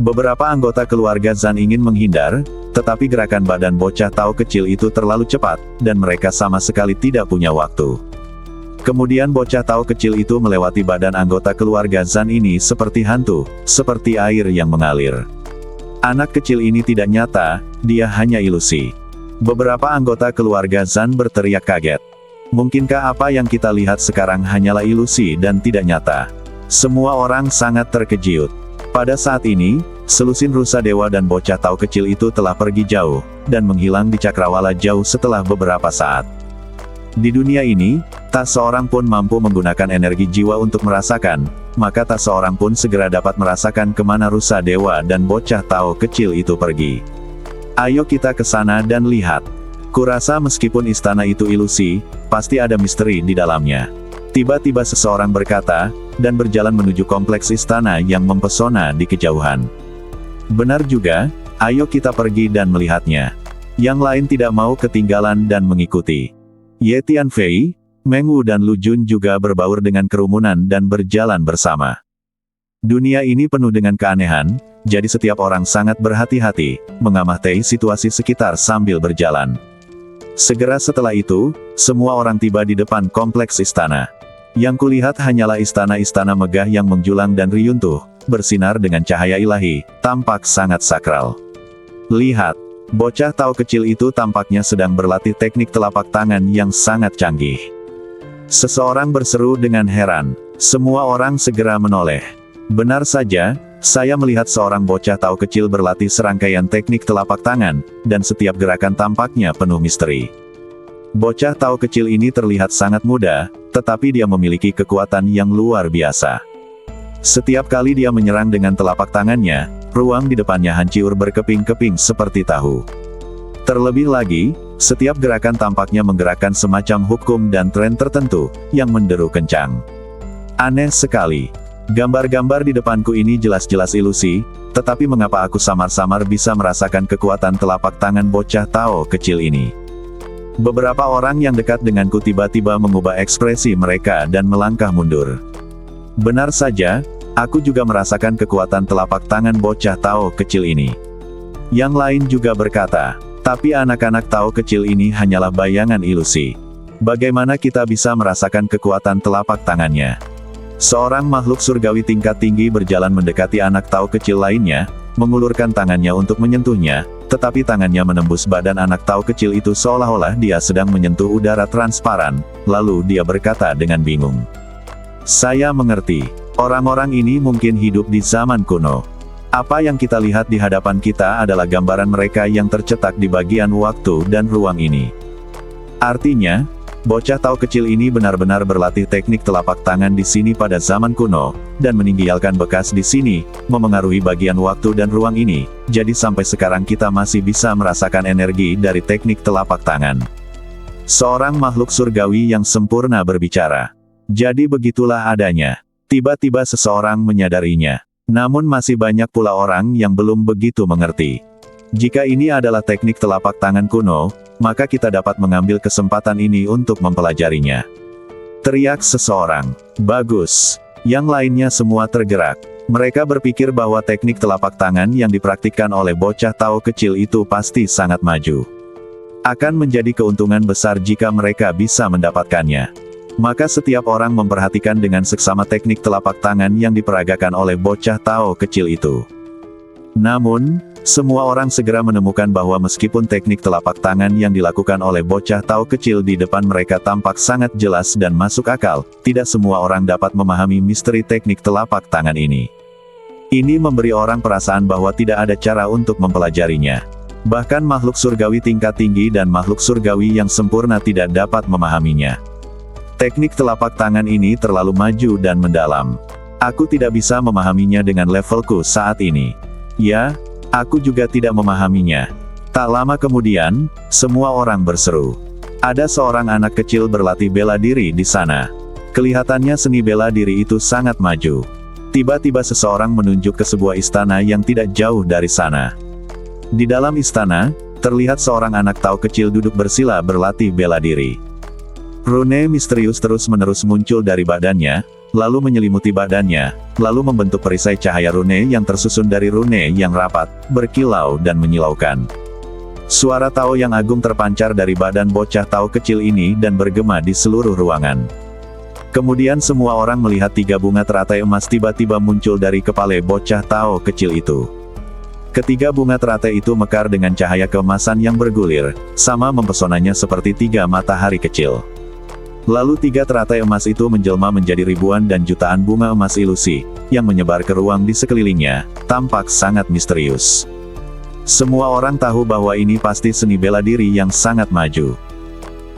Beberapa anggota keluarga Zan ingin menghindar, tetapi gerakan badan bocah Tao kecil itu terlalu cepat, dan mereka sama sekali tidak punya waktu. Kemudian bocah Tao kecil itu melewati badan anggota keluarga Zan ini seperti hantu, seperti air yang mengalir. Anak kecil ini tidak nyata, dia hanya ilusi. Beberapa anggota keluarga Zan berteriak kaget. Mungkinkah apa yang kita lihat sekarang hanyalah ilusi dan tidak nyata? Semua orang sangat terkejut. Pada saat ini, selusin rusa dewa dan bocah Tao kecil itu telah pergi jauh, dan menghilang di cakrawala jauh setelah beberapa saat. Di dunia ini, tak seorang pun mampu menggunakan energi jiwa untuk merasakan, maka tak seorang pun segera dapat merasakan kemana rusa dewa dan bocah Tao kecil itu pergi. Ayo kita ke sana dan lihat. Kurasa meskipun istana itu ilusi, pasti ada misteri di dalamnya. Tiba-tiba seseorang berkata, dan berjalan menuju kompleks istana yang mempesona di kejauhan. Benar juga, ayo kita pergi dan melihatnya. Yang lain tidak mau ketinggalan dan mengikuti. Ye Tianfei, Meng Wu dan Lu Jun juga berbaur dengan kerumunan dan berjalan bersama. Dunia ini penuh dengan keanehan, jadi setiap orang sangat berhati-hati, mengamati situasi sekitar sambil berjalan. Segera setelah itu, semua orang tiba di depan kompleks istana. Yang kulihat hanyalah istana-istana megah yang menjulang dan riuntuh, bersinar dengan cahaya ilahi, tampak sangat sakral. Lihat, bocah Tao kecil itu tampaknya sedang berlatih teknik telapak tangan yang sangat canggih. Seseorang berseru dengan heran. Semua orang segera menoleh. Benar saja, saya melihat seorang bocah Tao kecil berlatih serangkaian teknik telapak tangan, dan setiap gerakan tampaknya penuh misteri. Bocah Tao kecil ini terlihat sangat muda, tetapi dia memiliki kekuatan yang luar biasa. Setiap kali dia menyerang dengan telapak tangannya, ruang di depannya hancur berkeping-keping seperti tahu. Terlebih lagi, setiap gerakan tampaknya menggerakkan semacam hukum dan tren tertentu, yang menderu kencang. Aneh sekali. Gambar-gambar di depanku ini jelas-jelas ilusi, tetapi mengapa aku samar-samar bisa merasakan kekuatan telapak tangan bocah Tao kecil ini? Beberapa orang yang dekat denganku tiba-tiba mengubah ekspresi mereka dan melangkah mundur. Benar saja, aku juga merasakan kekuatan telapak tangan bocah Tao kecil ini. Yang lain juga berkata, tapi anak-anak Tao kecil ini hanyalah bayangan ilusi. Bagaimana kita bisa merasakan kekuatan telapak tangannya? Seorang makhluk surgawi tingkat tinggi berjalan mendekati anak Tao kecil lainnya, mengulurkan tangannya untuk menyentuhnya, tetapi tangannya menembus badan anak Tao kecil itu seolah-olah dia sedang menyentuh udara transparan, lalu dia berkata dengan bingung. Saya mengerti, orang-orang ini mungkin hidup di zaman kuno. Apa yang kita lihat di hadapan kita adalah gambaran mereka yang tercetak di bagian waktu dan ruang ini. Artinya, bocah Tao kecil ini benar-benar berlatih teknik telapak tangan di sini pada zaman kuno, dan meninggalkan bekas di sini, memengaruhi bagian waktu dan ruang ini, jadi sampai sekarang kita masih bisa merasakan energi dari teknik telapak tangan. Seorang makhluk surgawi yang sempurna berbicara. Jadi begitulah adanya. Tiba-tiba seseorang menyadarinya. Namun masih banyak pula orang yang belum begitu mengerti. Jika ini adalah teknik telapak tangan kuno, maka kita dapat mengambil kesempatan ini untuk mempelajarinya. Teriak seseorang. Bagus. Yang lainnya semua tergerak. Mereka berpikir bahwa teknik telapak tangan yang dipraktikkan oleh bocah Tao kecil itu pasti sangat maju. Akan menjadi keuntungan besar jika mereka bisa mendapatkannya. Maka setiap orang memperhatikan dengan seksama teknik telapak tangan yang diperagakan oleh bocah Tao kecil itu. Namun, semua orang segera menemukan bahwa meskipun teknik telapak tangan yang dilakukan oleh bocah Tao kecil di depan mereka tampak sangat jelas dan masuk akal, tidak semua orang dapat memahami misteri teknik telapak tangan ini. Ini memberi orang perasaan bahwa tidak ada cara untuk mempelajarinya. Bahkan makhluk surgawi tingkat tinggi dan makhluk surgawi yang sempurna tidak dapat memahaminya. Teknik telapak tangan ini terlalu maju dan mendalam. Aku tidak bisa memahaminya dengan levelku saat ini. Ya, aku juga tidak memahaminya. Tak lama kemudian, semua orang berseru. Ada seorang anak kecil berlatih bela diri di sana. Kelihatannya seni bela diri itu sangat maju. Tiba-tiba seseorang menunjuk ke sebuah istana yang tidak jauh dari sana. Di dalam istana, terlihat seorang anak Tao kecil duduk bersila berlatih bela diri. Rune misterius terus-menerus muncul dari badannya, lalu menyelimuti badannya, lalu membentuk perisai cahaya rune yang tersusun dari rune yang rapat, berkilau dan menyilaukan. Suara Tao yang agung terpancar dari badan bocah Tao kecil ini dan bergema di seluruh ruangan. Kemudian semua orang melihat 3 bunga teratai emas tiba-tiba muncul dari kepala bocah Tao kecil itu. Ketiga bunga teratai itu mekar dengan cahaya keemasan yang bergulir, sama mempesonanya seperti 3 matahari kecil. Lalu 3 teratai emas itu menjelma menjadi ribuan dan jutaan bunga emas ilusi, yang menyebar ke ruang di sekelilingnya, tampak sangat misterius. Semua orang tahu bahwa ini pasti seni bela diri yang sangat maju.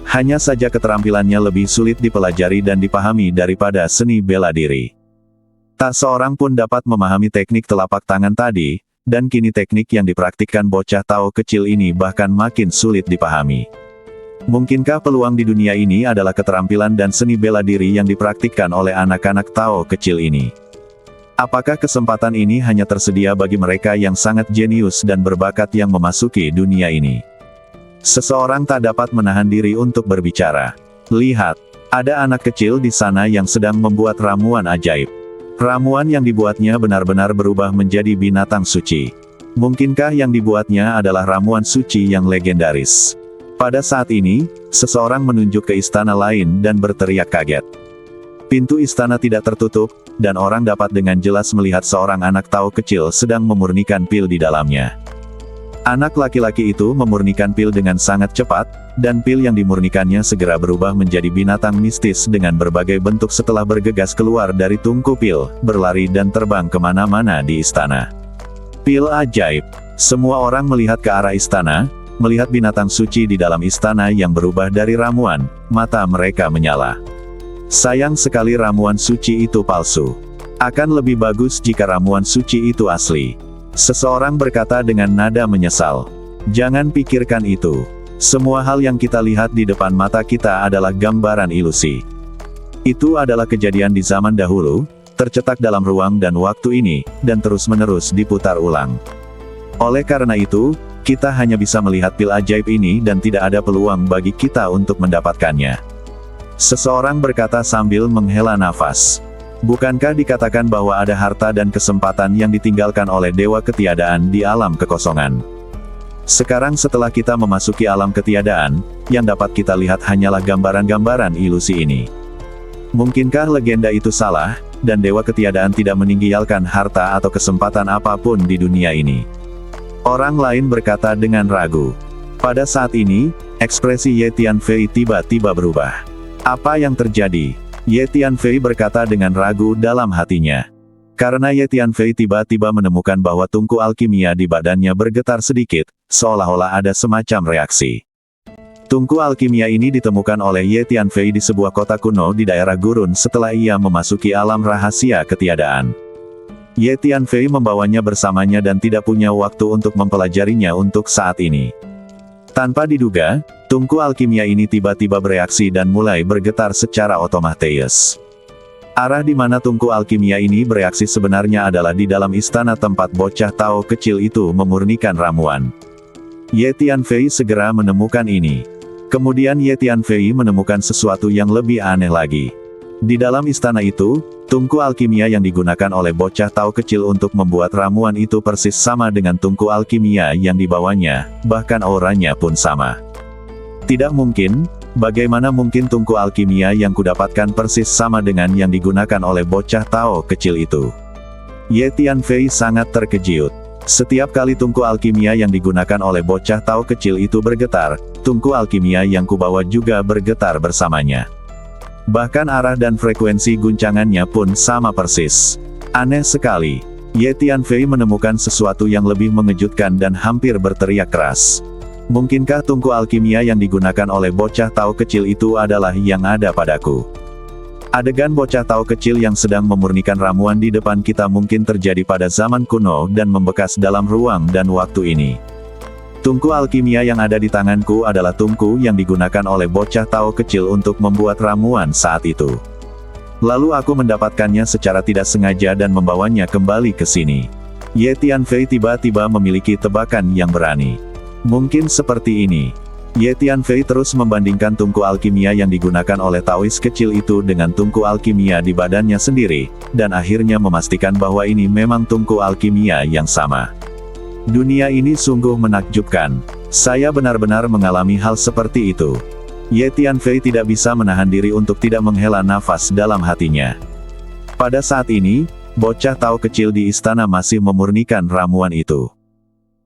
Hanya saja keterampilannya lebih sulit dipelajari dan dipahami daripada seni bela diri. Tak seorang pun dapat memahami teknik telapak tangan tadi, dan kini teknik yang dipraktikkan bocah Tao kecil ini bahkan makin sulit dipahami. Mungkinkah peluang di dunia ini adalah keterampilan dan seni bela diri yang dipraktikkan oleh anak-anak Tao kecil ini? Apakah kesempatan ini hanya tersedia bagi mereka yang sangat jenius dan berbakat yang memasuki dunia ini? Seseorang tak dapat menahan diri untuk berbicara. Lihat, ada anak kecil di sana yang sedang membuat ramuan ajaib. Ramuan yang dibuatnya benar-benar berubah menjadi binatang suci. Mungkinkah yang dibuatnya adalah ramuan suci yang legendaris? Pada saat ini, seseorang menunjuk ke istana lain dan berteriak kaget. Pintu istana tidak tertutup, dan orang dapat dengan jelas melihat seorang anak Tao kecil sedang memurnikan pil di dalamnya. Anak laki-laki itu memurnikan pil dengan sangat cepat, dan pil yang dimurnikannya segera berubah menjadi binatang mistis dengan berbagai bentuk setelah bergegas keluar dari tungku pil, berlari dan terbang kemana-mana di istana. Pil ajaib. Semua orang melihat ke arah istana, melihat binatang suci di dalam istana yang berubah dari ramuan, mata mereka menyala. Sayang sekali ramuan suci itu palsu. Akan lebih bagus jika ramuan suci itu asli. Seseorang berkata dengan nada menyesal. Jangan pikirkan itu. Semua hal yang kita lihat di depan mata kita adalah gambaran ilusi. Itu adalah kejadian di zaman dahulu, tercetak dalam ruang dan waktu ini, dan terus-menerus diputar ulang. Oleh karena itu, kita hanya bisa melihat pil ajaib ini dan tidak ada peluang bagi kita untuk mendapatkannya. Seseorang berkata sambil menghela nafas. Bukankah dikatakan bahwa ada harta dan kesempatan yang ditinggalkan oleh dewa ketiadaan di alam kekosongan? Sekarang setelah kita memasuki alam ketiadaan, yang dapat kita lihat hanyalah gambaran-gambaran ilusi ini. Mungkinkah legenda itu salah, dan dewa ketiadaan tidak meninggalkan harta atau kesempatan apapun di dunia ini? Orang lain berkata dengan ragu. Pada saat ini, ekspresi Ye Tianfei tiba-tiba berubah. Apa yang terjadi? Ye Tianfei berkata dengan ragu dalam hatinya. Karena Ye Tianfei tiba-tiba menemukan bahwa tungku alkimia di badannya bergetar sedikit, seolah-olah ada semacam reaksi. Tungku alkimia ini ditemukan oleh Ye Tianfei di sebuah kota kuno di daerah gurun setelah ia memasuki alam rahasia ketiadaan. Ye Tianfei membawanya bersamanya dan tidak punya waktu untuk mempelajarinya untuk saat ini. Tanpa diduga, tungku alkimia ini tiba-tiba bereaksi dan mulai bergetar secara otomatis. Arah di mana tungku alkimia ini bereaksi sebenarnya adalah di dalam istana tempat bocah Tao kecil itu memurnikan ramuan. Ye Tianfei segera menemukan ini. Kemudian Ye Tianfei menemukan sesuatu yang lebih aneh lagi. Di dalam istana itu, tungku alkimia yang digunakan oleh bocah Tao kecil untuk membuat ramuan itu persis sama dengan tungku alkimia yang dibawanya, bahkan auranya pun sama. Tidak mungkin, Bagaimana mungkin tungku alkimia yang kudapatkan persis sama dengan yang digunakan oleh bocah Tao kecil itu? Ye Tianfei sangat terkejut. Setiap kali tungku alkimia yang digunakan oleh bocah Tao kecil itu bergetar, tungku alkimia yang kubawa juga bergetar bersamanya. Bahkan arah dan frekuensi guncangannya pun sama persis. Aneh sekali. Ye Tianfei menemukan sesuatu yang lebih mengejutkan dan hampir berteriak keras. Mungkinkah tungku alkimia yang digunakan oleh bocah Tao kecil itu adalah yang ada padaku? Adegan bocah Tao kecil yang sedang memurnikan ramuan di depan kita mungkin terjadi pada zaman kuno dan membekas dalam ruang dan waktu ini. Tungku alkimia yang ada di tanganku adalah tungku yang digunakan oleh bocah Tao kecil untuk membuat ramuan saat itu. Lalu aku mendapatkannya secara tidak sengaja dan membawanya kembali ke sini. Ye Tianfei tiba-tiba memiliki tebakan yang berani. Mungkin seperti ini. Ye Tianfei terus membandingkan tungku alkimia yang digunakan oleh Taois kecil itu dengan tungku alkimia di badannya sendiri, dan akhirnya memastikan bahwa ini memang tungku alkimia yang sama. Dunia ini sungguh menakjubkan. Saya benar-benar mengalami hal seperti itu. Ye Tianfei tidak bisa menahan diri untuk tidak menghela nafas dalam hatinya. Pada saat ini, bocah Tao kecil di istana masih memurnikan ramuan itu.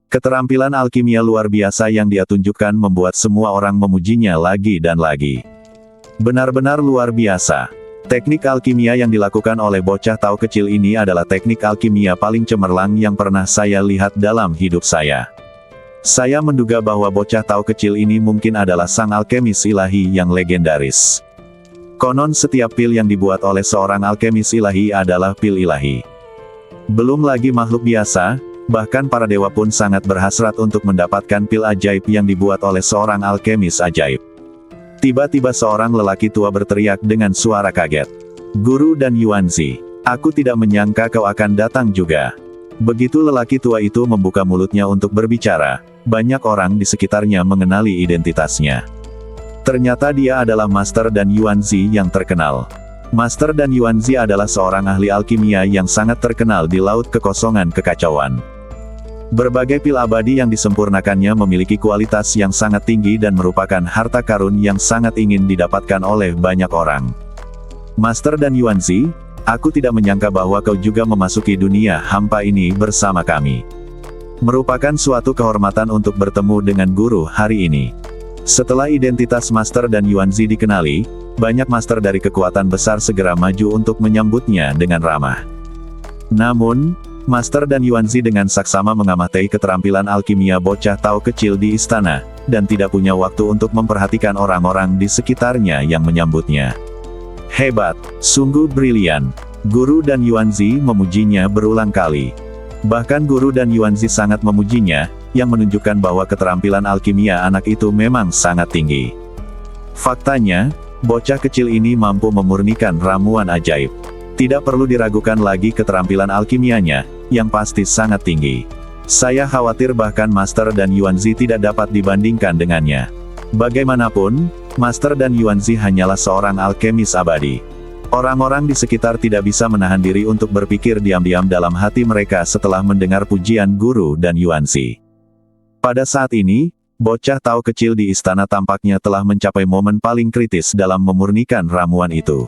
Keterampilan alkimia luar biasa yang dia tunjukkan membuat semua orang memujinya lagi dan lagi. Benar-benar luar biasa. Teknik alkimia yang dilakukan oleh bocah Tao kecil ini adalah teknik alkimia paling cemerlang yang pernah saya lihat dalam hidup saya. Saya menduga bahwa bocah Tao kecil ini mungkin adalah sang alkemis ilahi yang legendaris. Konon setiap pil yang dibuat oleh seorang alkemis ilahi adalah pil ilahi. Belum lagi makhluk biasa, bahkan para dewa pun sangat berhasrat untuk mendapatkan pil ajaib yang dibuat oleh seorang alkemis ajaib. Tiba-tiba seorang lelaki tua berteriak dengan suara kaget. "Guru dan Yuanzi, aku tidak menyangka kau akan datang juga." Begitu lelaki tua itu membuka mulutnya untuk berbicara, banyak orang di sekitarnya mengenali identitasnya. Ternyata dia adalah Master Dan Yuanzi yang terkenal. Master Dan Yuanzi adalah seorang ahli alkimia yang sangat terkenal di Laut Kekosongan Kekacauan. Berbagai pil abadi yang disempurnakannya memiliki kualitas yang sangat tinggi dan merupakan harta karun yang sangat ingin didapatkan oleh banyak orang. Master Dan Yuanzi, aku tidak menyangka bahwa kau juga memasuki dunia hampa ini bersama kami. Merupakan suatu kehormatan untuk bertemu dengan guru hari ini. Setelah identitas Master Dan Yuanzi dikenali, banyak master dari kekuatan besar segera maju untuk menyambutnya dengan ramah. Namun, Master Dan Yuanzi dengan saksama mengamati keterampilan alkimia bocah Tao kecil di istana, dan tidak punya waktu untuk memperhatikan orang-orang di sekitarnya yang menyambutnya. Hebat, sungguh brilian. Guru Dan Yuanzi memujinya berulang kali. Bahkan Guru Dan Yuanzi sangat memujinya, yang menunjukkan bahwa keterampilan alkimia anak itu memang sangat tinggi. Faktanya, bocah kecil ini mampu memurnikan ramuan ajaib. Tidak perlu diragukan lagi keterampilan alkimianya, yang pasti sangat tinggi. Saya khawatir bahkan Master Dan Yuanzi tidak dapat dibandingkan dengannya. Bagaimanapun, Master Dan Yuanzi hanyalah seorang alkemis abadi. Orang-orang di sekitar tidak bisa menahan diri untuk berpikir diam-diam dalam hati mereka setelah mendengar pujian Guru Dan Yuanzi. Pada saat ini, bocah Tao kecil di istana tampaknya telah mencapai momen paling kritis dalam memurnikan ramuan itu.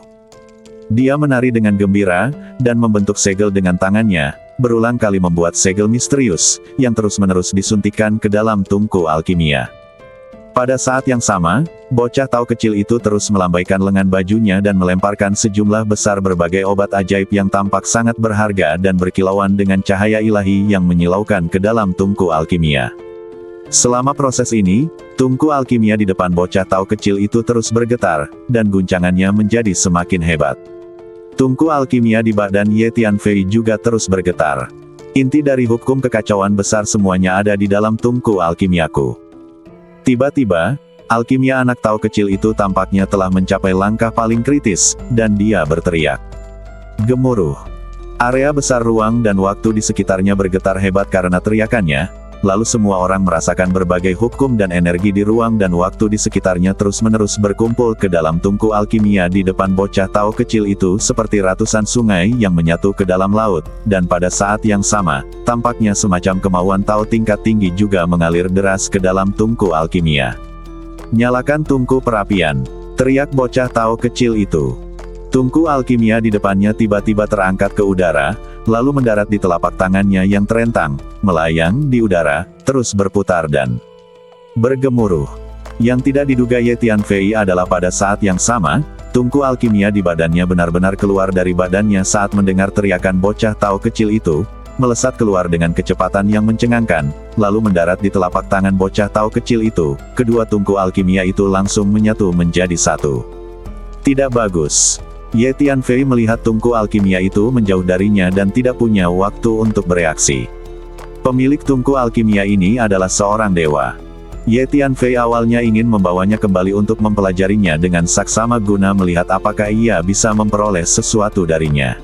Dia menari dengan gembira, dan membentuk segel dengan tangannya, berulang kali membuat segel misterius, yang terus-menerus disuntikkan ke dalam tungku alkimia. Pada saat yang sama, bocah Tao kecil itu terus melambaikan lengan bajunya dan melemparkan sejumlah besar berbagai obat ajaib yang tampak sangat berharga dan berkilauan dengan cahaya ilahi yang menyilaukan ke dalam tungku alkimia. Selama proses ini, tungku alkimia di depan bocah Tao kecil itu terus bergetar, dan guncangannya menjadi semakin hebat. Tungku alkimia di badan Ye Tianfei juga terus bergetar. Inti dari hukum kekacauan besar semuanya ada di dalam tungku alkimiaku. Tiba-tiba, alkimia anak Tao kecil itu tampaknya telah mencapai langkah paling kritis, dan dia berteriak. Gemuruh. Area besar ruang dan waktu di sekitarnya bergetar hebat karena teriakannya, lalu semua orang merasakan berbagai hukum dan energi di ruang dan waktu di sekitarnya terus-menerus berkumpul ke dalam tungku alkimia di depan bocah Tao kecil itu seperti ratusan sungai yang menyatu ke dalam laut, dan pada saat yang sama, tampaknya semacam kemauan Tao tingkat tinggi juga mengalir deras ke dalam tungku alkimia. Nyalakan tungku perapian. Teriak bocah Tao kecil itu. Tungku alkimia di depannya tiba-tiba terangkat ke udara, lalu mendarat di telapak tangannya yang terentang, melayang di udara, terus berputar dan bergemuruh. Yang tidak diduga Ye Tianfei adalah pada saat yang sama, tungku alkimia di badannya benar-benar keluar dari badannya saat mendengar teriakan bocah Tao kecil itu, melesat keluar dengan kecepatan yang mencengangkan, lalu mendarat di telapak tangan bocah Tao kecil itu. Kedua tungku alkimia itu langsung menyatu menjadi satu. Tidak bagus. Ye Tianfei melihat tungku alkimia itu menjauh darinya dan tidak punya waktu untuk bereaksi. Pemilik tungku alkimia ini adalah seorang dewa. Ye Tianfei awalnya ingin membawanya kembali untuk mempelajarinya dengan saksama guna melihat apakah ia bisa memperoleh sesuatu darinya.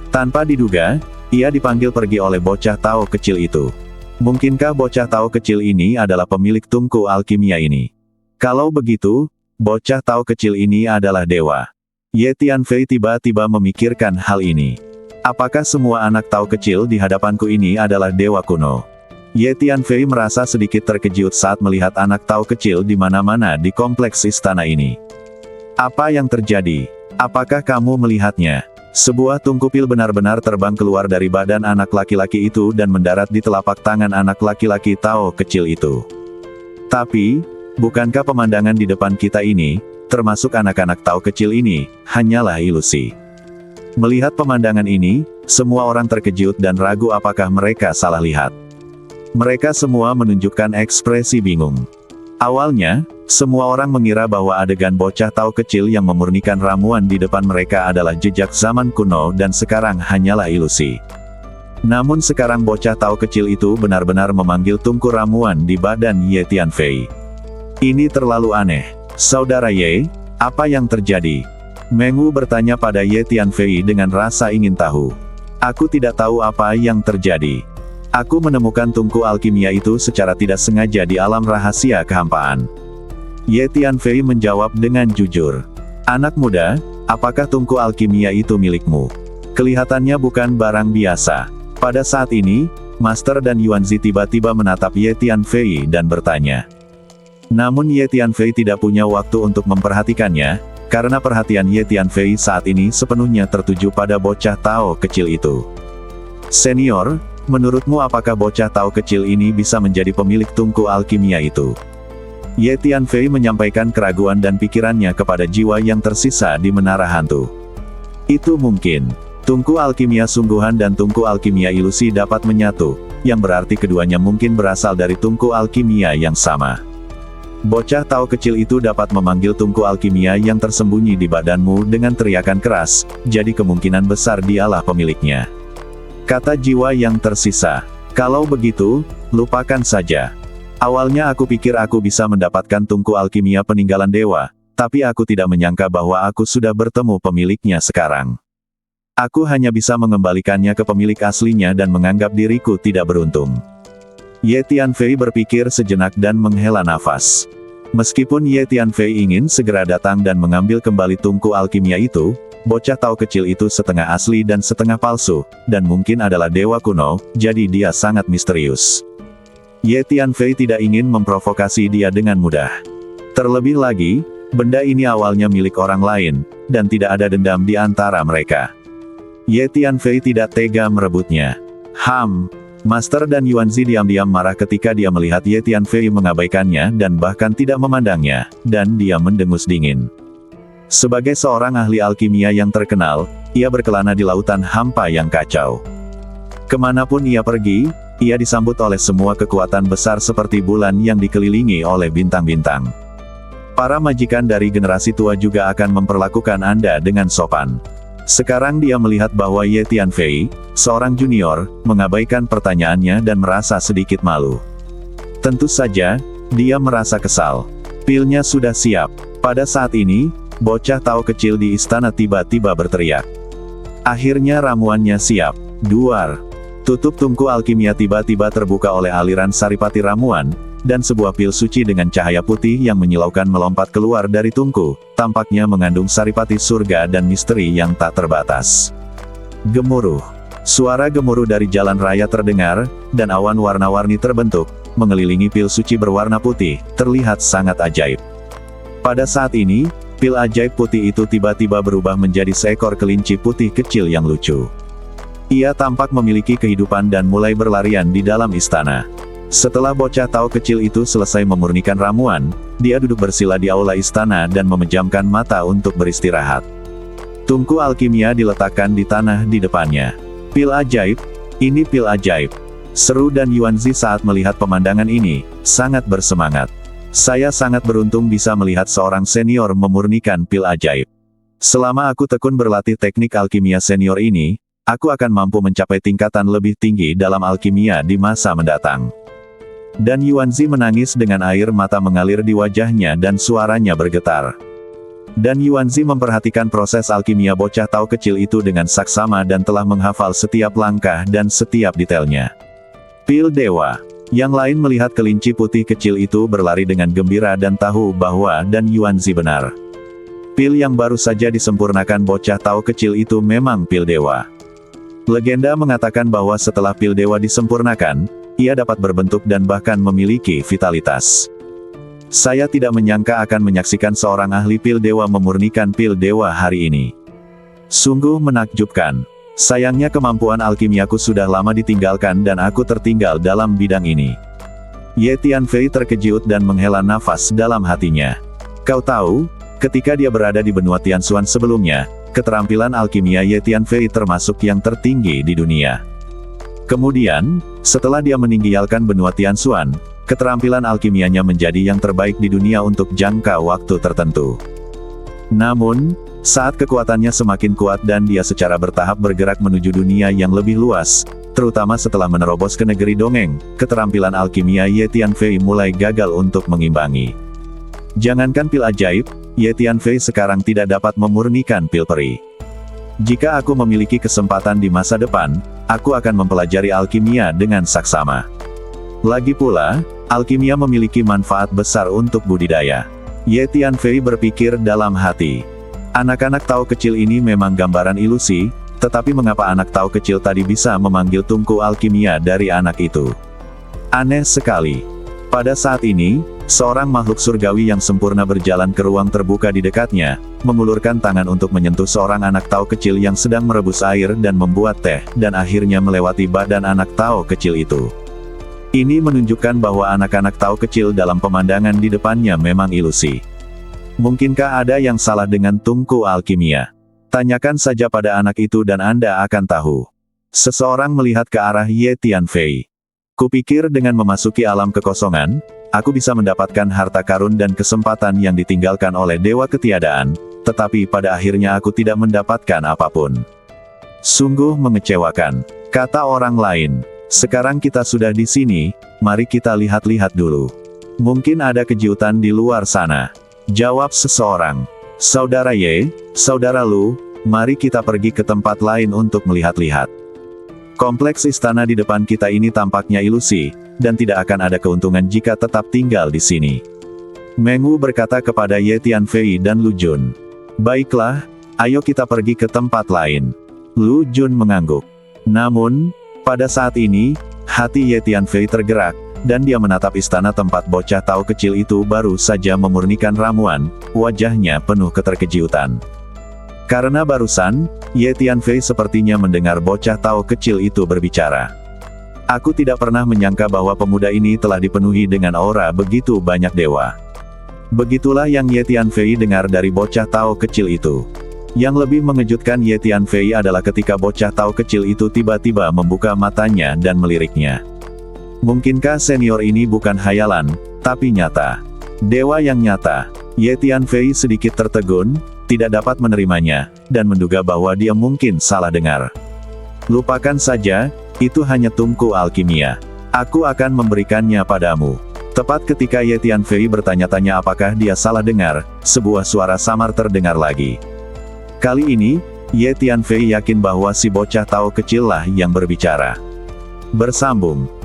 Tanpa diduga, ia dipanggil pergi oleh bocah Tao kecil itu. Mungkinkah bocah Tao kecil ini adalah pemilik tungku alkimia ini? Kalau begitu, bocah Tao kecil ini adalah dewa. Ye Tianfei tiba-tiba memikirkan hal ini. Apakah semua anak Tao kecil di hadapanku ini adalah dewa kuno? Ye Tianfei merasa sedikit terkejut saat melihat anak Tao kecil di mana-mana di kompleks istana ini. Apa yang terjadi? Apakah kamu melihatnya? Sebuah tungku pil benar-benar terbang keluar dari badan anak laki-laki itu dan mendarat di telapak tangan anak laki-laki Tao kecil itu. Tapi, bukankah pemandangan di depan kita ini, termasuk anak-anak Tao kecil ini, hanyalah ilusi? Melihat pemandangan ini, semua orang terkejut dan ragu apakah mereka salah lihat. Mereka semua menunjukkan ekspresi bingung. Awalnya, semua orang mengira bahwa adegan bocah Tao kecil yang memurnikan ramuan di depan mereka adalah jejak zaman kuno dan sekarang hanyalah ilusi. Namun sekarang bocah Tao kecil itu benar-benar memanggil tungku ramuan di badan Ye Tianfei. Ini terlalu aneh. Saudara Ye, apa yang terjadi? Meng Wu bertanya pada Ye Tianfei dengan rasa ingin tahu. Aku tidak tahu apa yang terjadi. Aku menemukan tungku alkimia itu secara tidak sengaja di alam rahasia kehampaan. Ye Tianfei menjawab dengan jujur. Anak muda, apakah tungku alkimia itu milikmu? Kelihatannya bukan barang biasa. Pada saat ini, Master dan Yuanzi tiba-tiba menatap Ye Tianfei dan bertanya. Namun Ye Tianfei tidak punya waktu untuk memperhatikannya, karena perhatian Ye Tianfei saat ini sepenuhnya tertuju pada bocah Tao kecil itu. Senior, menurutmu apakah bocah Tao kecil ini bisa menjadi pemilik tungku alkimia itu? Ye Tianfei menyampaikan keraguan dan pikirannya kepada jiwa yang tersisa di menara hantu. Itu mungkin. Tungku alkimia sungguhan dan tungku alkimia ilusi dapat menyatu, yang berarti keduanya mungkin berasal dari tungku alkimia yang sama. Bocah Tao kecil itu dapat memanggil tungku alkimia yang tersembunyi di badanmu dengan teriakan keras, jadi kemungkinan besar dialah pemiliknya. Kata jiwa yang tersisa. Kalau begitu, lupakan saja. Awalnya aku pikir aku bisa mendapatkan tungku alkimia peninggalan dewa, tapi aku tidak menyangka bahwa aku sudah bertemu pemiliknya sekarang. Aku hanya bisa mengembalikannya ke pemilik aslinya dan menganggap diriku tidak beruntung. Ye Tianfei berpikir sejenak dan menghela nafas. Meskipun Ye Tianfei ingin segera datang dan mengambil kembali tungku alkimia itu, bocah Tao kecil itu setengah asli dan setengah palsu, dan mungkin adalah dewa kuno, jadi dia sangat misterius. Ye Tianfei tidak ingin memprovokasi dia dengan mudah. Terlebih lagi, benda ini awalnya milik orang lain, dan tidak ada dendam di antara mereka. Ye Tianfei tidak tega merebutnya. Master dan Yuanzi diam-diam marah ketika dia melihat Ye Tianfei mengabaikannya dan bahkan tidak memandangnya, dan dia mendengus dingin. Sebagai seorang ahli alkimia yang terkenal, ia berkelana di lautan hampa yang kacau. Kemanapun ia pergi, ia disambut oleh semua kekuatan besar seperti bulan yang dikelilingi oleh bintang-bintang. Para majikan dari generasi tua juga akan memperlakukan Anda dengan sopan. Sekarang dia melihat bahwa Ye Tianfei, seorang junior, mengabaikan pertanyaannya dan merasa sedikit malu. Tentu saja, dia merasa kesal. Pilnya sudah siap. Pada saat ini, bocah Tao kecil di istana tiba-tiba berteriak. Akhirnya ramuannya siap. Duar. Tutup tungku alkimia tiba-tiba terbuka oleh aliran saripati ramuan, dan sebuah pil suci dengan cahaya putih yang menyilaukan melompat keluar dari tungku, tampaknya mengandung saripati surga dan misteri yang tak terbatas. Gemuruh. Suara gemuruh dari jalan raya terdengar, dan awan warna-warni terbentuk, mengelilingi pil suci berwarna putih, terlihat sangat ajaib. Pada saat ini, pil ajaib putih itu tiba-tiba berubah menjadi seekor kelinci putih kecil yang lucu. Ia tampak memiliki kehidupan dan mulai berlarian di dalam istana. Setelah bocah tao kecil itu selesai memurnikan ramuan, dia duduk bersila di aula istana dan memejamkan mata untuk beristirahat. Tungku alkimia diletakkan di tanah di depannya. Pil ajaib, ini pil ajaib. Seru dan Yuanzi saat melihat pemandangan ini, sangat bersemangat. Saya sangat beruntung bisa melihat seorang senior memurnikan pil ajaib. Selama aku tekun berlatih teknik alkimia senior ini, aku akan mampu mencapai tingkatan lebih tinggi dalam alkimia di masa mendatang. Dan Yuanzi menangis dengan air mata mengalir di wajahnya dan suaranya bergetar. Dan Yuanzi memperhatikan proses alkimia bocah tao kecil itu dengan saksama dan telah menghafal setiap langkah dan setiap detailnya. Pil Dewa. Yang lain melihat kelinci putih kecil itu berlari dengan gembira dan tahu bahwa dan Yuanzi benar. Pil yang baru saja disempurnakan bocah tao kecil itu memang pil dewa. Legenda mengatakan bahwa setelah pil dewa disempurnakan, ia dapat berbentuk dan bahkan memiliki vitalitas. Saya tidak menyangka akan menyaksikan seorang ahli pil dewa memurnikan pil dewa hari ini. Sungguh menakjubkan. Sayangnya kemampuan alkimiaku sudah lama ditinggalkan dan aku tertinggal dalam bidang ini. Ye Tianfei terkejut dan menghela nafas dalam hatinya. Kau tahu, ketika dia berada di benua Tianxuan sebelumnya, keterampilan alkimia Ye Tianfei termasuk yang tertinggi di dunia. Kemudian, setelah dia meninggalkan benua Tianxuan, keterampilan alkimianya menjadi yang terbaik di dunia untuk jangka waktu tertentu. Namun, saat kekuatannya semakin kuat dan dia secara bertahap bergerak menuju dunia yang lebih luas, terutama setelah menerobos ke negeri dongeng, keterampilan alkimia Ye Tianfei mulai gagal untuk mengimbangi. Jangankan pil ajaib, Ye Tianfei sekarang tidak dapat memurnikan pil peri. Jika aku memiliki kesempatan di masa depan, aku akan mempelajari alkimia dengan saksama. Lagi pula, alkimia memiliki manfaat besar untuk budidaya. Ye Tianfei berpikir dalam hati. Anak-anak tao kecil ini memang gambaran ilusi, tetapi mengapa anak tao kecil tadi bisa memanggil tungku alkimia dari anak itu? Aneh sekali. Pada saat ini, seorang makhluk surgawi yang sempurna berjalan ke ruang terbuka di dekatnya, mengulurkan tangan untuk menyentuh seorang anak tao kecil yang sedang merebus air dan membuat teh, dan akhirnya melewati badan anak tao kecil itu. Ini menunjukkan bahwa anak-anak tao kecil dalam pemandangan di depannya memang ilusi. Mungkinkah ada yang salah dengan tungku alkimia? Tanyakan saja pada anak itu dan Anda akan tahu. Seseorang melihat ke arah Ye Tianfei. Kupikir dengan memasuki alam kekosongan, aku bisa mendapatkan harta karun dan kesempatan yang ditinggalkan oleh dewa ketiadaan, tetapi pada akhirnya aku tidak mendapatkan apapun. Sungguh mengecewakan, kata orang lain. Sekarang kita sudah di sini, mari kita lihat-lihat dulu. Mungkin ada kejutan di luar sana. Jawab seseorang. Saudara Ye, saudara Lu, mari kita pergi ke tempat lain untuk melihat-lihat. Kompleks istana di depan kita ini tampaknya ilusi, dan tidak akan ada keuntungan jika tetap tinggal di sini. Meng Wu berkata kepada Ye Tianfei dan Lu Jun. Baiklah, ayo kita pergi ke tempat lain. Lu Jun mengangguk. Namun, pada saat ini, hati Ye Tianfei tergerak, dan dia menatap istana tempat bocah tao kecil itu baru saja memurnikan ramuan, wajahnya penuh keterkejutan. Karena barusan, Ye Tianfei sepertinya mendengar bocah tao kecil itu berbicara. Aku tidak pernah menyangka bahwa pemuda ini telah dipenuhi dengan aura begitu banyak dewa. Begitulah yang Ye Tianfei dengar dari bocah tao kecil itu. Yang lebih mengejutkan Ye Tianfei adalah ketika bocah tao kecil itu tiba-tiba membuka matanya dan meliriknya. Mungkinkah senior ini bukan hayalan, tapi nyata? Dewa yang nyata. Ye Tianfei sedikit tertegun, tidak dapat menerimanya, dan menduga bahwa dia mungkin salah dengar. Lupakan saja, itu hanya tungku alkimia. Aku akan memberikannya padamu. Tepat ketika Ye Tianfei bertanya-tanya apakah dia salah dengar, sebuah suara samar terdengar lagi. Kali ini, Ye Tianfei yakin bahwa si bocah tao kecil lah yang berbicara. Bersambung.